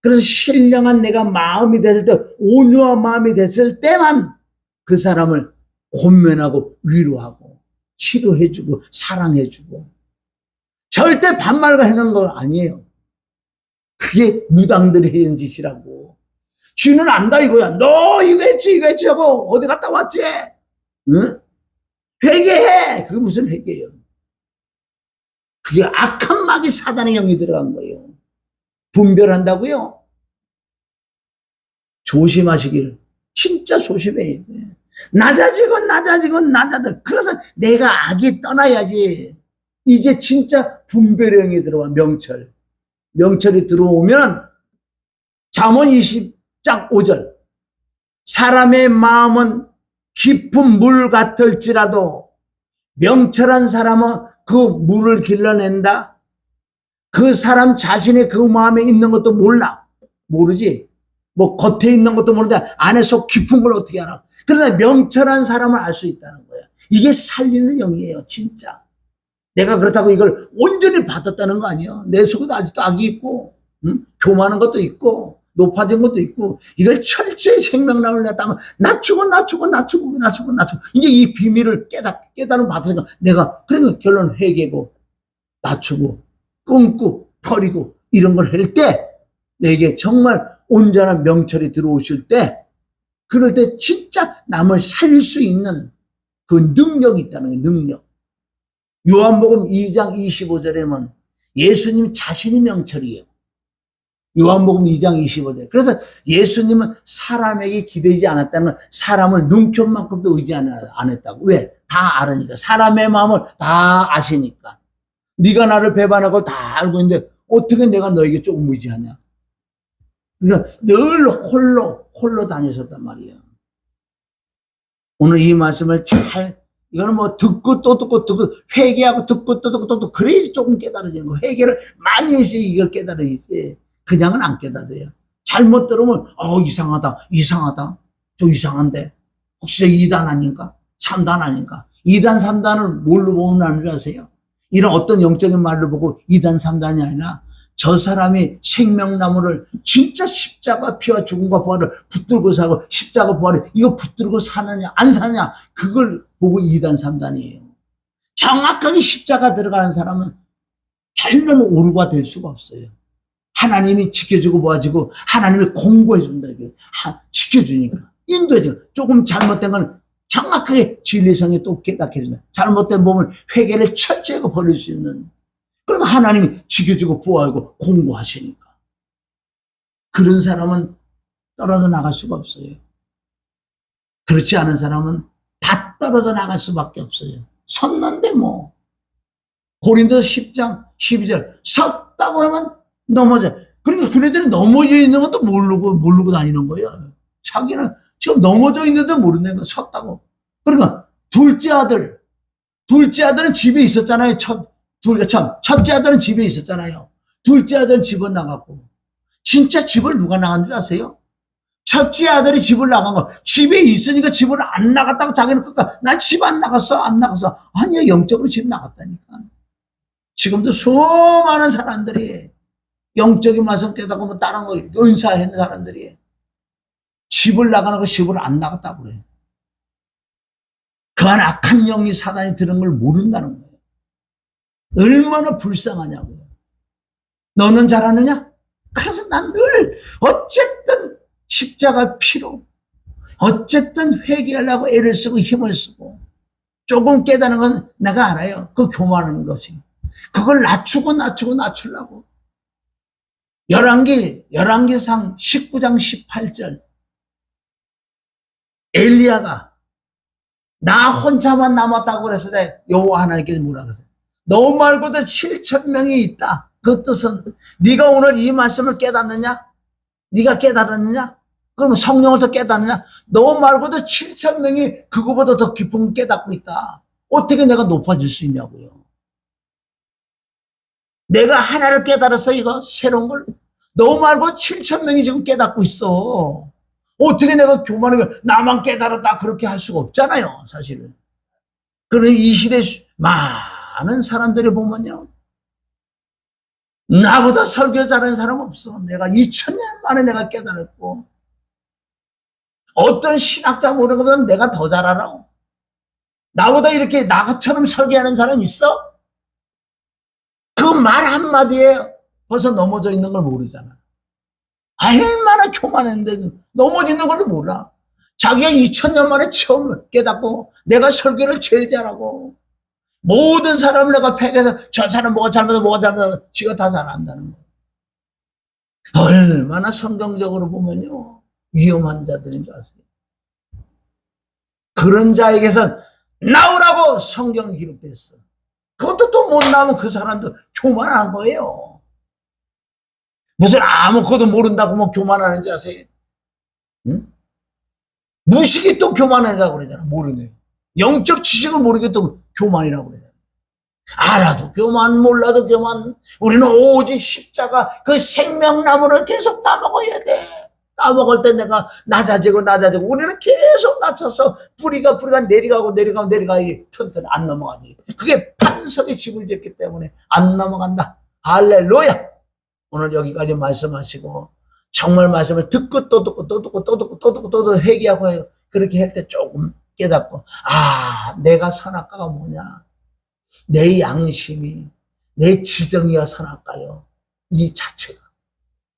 그래서 신령한 내가 마음이 됐을 때, 온유한 마음이 됐을 때만 그 사람을 권면하고 위로하고 치료해주고 사랑해주고. 절대 반말과 해놓은 거 아니에요. 그게 무당들이 해온 짓이라고. 쥐는 안다 이거야. 너 이거 했지 하고 어디 갔다 왔지? 응? 회개해. 그게 무슨 회개예요? 그게 악한 마귀 사단의 영이 들어간 거예요. 분별한다고요? 조심하시길. 진짜 조심해야 돼. 낮아지고. 그래서 내가 악이 떠나야지. 이제 진짜 분별의 영이 들어와. 명철이 들어오면 잠언 20장 5절 사람의 마음은 깊은 물 같을지라도 명철한 사람은 그 물을 길러낸다. 그 사람 자신의 그 마음에 있는 것도 모르지. 뭐 겉에 있는 것도 모르는데 안에 속 깊은 걸 어떻게 알아. 그러나 명철한 사람을 알 수 있다는 거예요. 이게 살리는 영이에요. 진짜. 내가 그렇다고 이걸 온전히 받았다는 거 아니에요. 내 속에도 아직도 악이 있고 교만한 것도 있고 높아진 것도 있고, 이걸 철저히 생명나무를 갖다가 낮추고. 이제 이 비밀을 깨달음 받으니까 내가, 그러니까 결론 회개고, 낮추고, 끊고, 버리고, 이런 걸 할 때, 내게 정말 온전한 명철이 들어오실 때, 그럴 때 진짜 남을 살릴 수 있는 그 능력이 있다는 거예요, 능력. 요한복음 2장 25절에 보면 예수님 자신이 명철이에요. 요한복음 2장 25절. 그래서 예수님은 사람에게 기대지 않았다는 건 사람을 눈켜만큼도 의지 안 했다고. 왜? 다 알으니까. 사람의 마음을 다 아시니까. 네가 나를 배반하고 다 알고 있는데 어떻게 내가 너에게 조금 의지하냐. 그러니까 늘 홀로 다니셨단 말이에요. 오늘 이 말씀을 이거는 뭐 듣고 또 듣고 회개하고 듣고 또 듣고 그래야지 조금 깨달아지는 거. 회개를 많이 해서 이걸 깨달아지지. 그냥은 안 깨달아요. 잘못 들으면 이상하다. 저 이상한데. 혹시 2단 아닌가? 3단 아닌가? 2단 3단을 뭘로 보면 아는 줄 아세요? 이런 어떤 영적인 말로 보고 2단 3단이 아니라 저 사람이 생명나무를 진짜 십자가 피와 죽음과 부활을 붙들고 사고 십자가 부활을 이거 붙들고 사느냐 안 사느냐 그걸 보고 2단 3단이에요. 정확하게 십자가 들어가는 사람은 결론 오류가 될 수가 없어요. 하나님이 지켜주고 모아주고 하나님이 공고해준다. 지켜주니까 인도해줘. 조금 잘못된 건 정확하게 진리성에 또 깨닫게 해준다. 잘못된 몸을 회개를 철저히 버릴 수 있는. 그리고 하나님이 지켜주고 보호하고 공고하시니까. 그런 사람은 떨어져 나갈 수가 없어요. 그렇지 않은 사람은 다 떨어져 나갈 수밖에 없어요. 섰는데 뭐. 고린도서 10장 12절 섰다고 하면 넘어져. 그러니까 그네들이 넘어져 있는 것도 모르고 다니는 거예요. 자기는 지금 넘어져 있는데 모르는 거 섰다고. 그러니까 둘째 아들은 집에 있었잖아요. 첫째 아들은 집에 있었잖아요. 둘째 아들은 집을 나갔고. 진짜 집을 누가 나간 줄 아세요? 첫째 아들이 집을 나간 거. 집에 있으니까 집을 안 나갔다고 자기는 그러니까 난 집 안 나갔어. 아니요, 영적으로 집 나갔다니까. 지금도 수많은 사람들이 영적인 말씀 깨닫고 다른 거 은사하는 사람들이 집을 나가는 거 집을 안 나갔다고 그래요. 그 안 악한 영이 사단이 드는 걸 모른다는 거예요. 얼마나 불쌍하냐고요. 너는 잘하느냐? 그래서 난 늘 어쨌든 십자가 피로 어쨌든 회개하려고 애를 쓰고 힘을 쓰고 조금 깨닫는 건 내가 알아요. 그 교만한 것이. 그걸 낮추려고. 열왕기상 19장 18절. 엘리야가 나 혼자만 남았다고 그랬을 때 여호와 하나님께서 뭐라 그랬어요? 너 말고도 7,000명이 있다. 그 뜻은 네가 오늘 이 말씀을 깨닫느냐? 네가 깨달았느냐? 그러면 성령을 더 깨닫느냐? 너 말고도 7,000명이 그거보다 더 깊은 깨닫고 있다. 어떻게 내가 높아질 수 있냐고요. 내가 하나를 깨달아서 이거 새로운 걸 너 말고 7,000명이 지금 깨닫고 있어. 어떻게 내가 교만하게 나만 깨달았다 그렇게 할 수가 없잖아요, 사실은. 그러니 이 시대에 많은 사람들이 보면요. 나보다 설교 잘하는 사람 없어. 내가 2000년 만에 내가 깨달았고. 어떤 신학자 모르는 것보다 내가 더 잘 알아. 나보다 이렇게 나처럼 설교하는 사람 있어? 그 말 한마디에 벌써 넘어져 있는 걸 모르잖아. 얼마나 교만했는데 넘어지는 걸 몰라. 자기가 2000년 만에 처음 깨닫고 내가 설교를 제일 잘하고 모든 사람을 내가 팩해서 저 사람 뭐가 잘못해서 지가 다 잘한다는 거야. 얼마나 성경적으로 보면요 위험한 자들인 줄 아세요? 그런 자에게선 나오라고 성경이 기록됐어. 그것도 또 못 나오면 그 사람도 교만한 거예요. 무슨 아무것도 모른다고 뭐 교만하는지 아세요? 응? 무식이 또 교만이라고 그러잖아. 모르네. 영적 지식을 모르게 또 교만이라고 그러잖아. 알아도 교만, 몰라도 교만. 우리는 오직 십자가 그 생명나무를 계속 따먹어야 돼. 따먹을 때 내가 낮아지고 우리는 계속 낮춰서 뿌리가 내려가고 튼튼 안 넘어가지. 그게 반석의 집을 짓기 때문에 안 넘어간다. 할렐루야. 오늘 여기까지 말씀하시고 정말 말씀을 듣고 또 듣고 또 듣고 또 듣고 또 듣고 또 듣고 회개하고 해요. 그렇게 할 때 조금 깨닫고, 아, 내가 선악과가 뭐냐? 내 양심이, 내 지정이야 선악과요. 이 자체가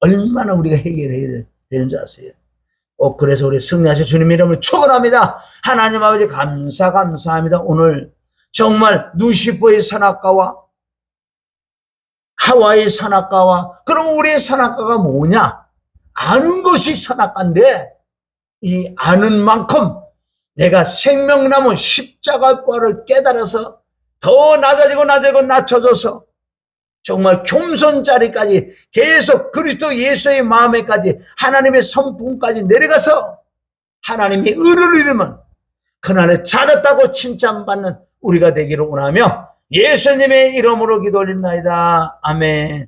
얼마나 우리가 해결해야 되는 줄 아세요? 그래서 우리 승리하신 주님 이름을 축원합니다. 하나님 아버지 감사합니다. 오늘 정말 누시퍼의 선악과와 하와의 선악과와, 그럼 우리의 선악과가 뭐냐? 아는 것이 선악과인데, 이 아는 만큼 내가 생명나무 십자가과를 깨달아서 더 낮아지고 낮춰져서 정말 겸손 자리까지 계속 그리스도 예수의 마음에까지 하나님의 성품까지 내려가서 하나님의 의를 이루면 그날에 잘했다고 칭찬받는 우리가 되기를 원하며 예수님의 이름으로 기도드립니다. 아멘.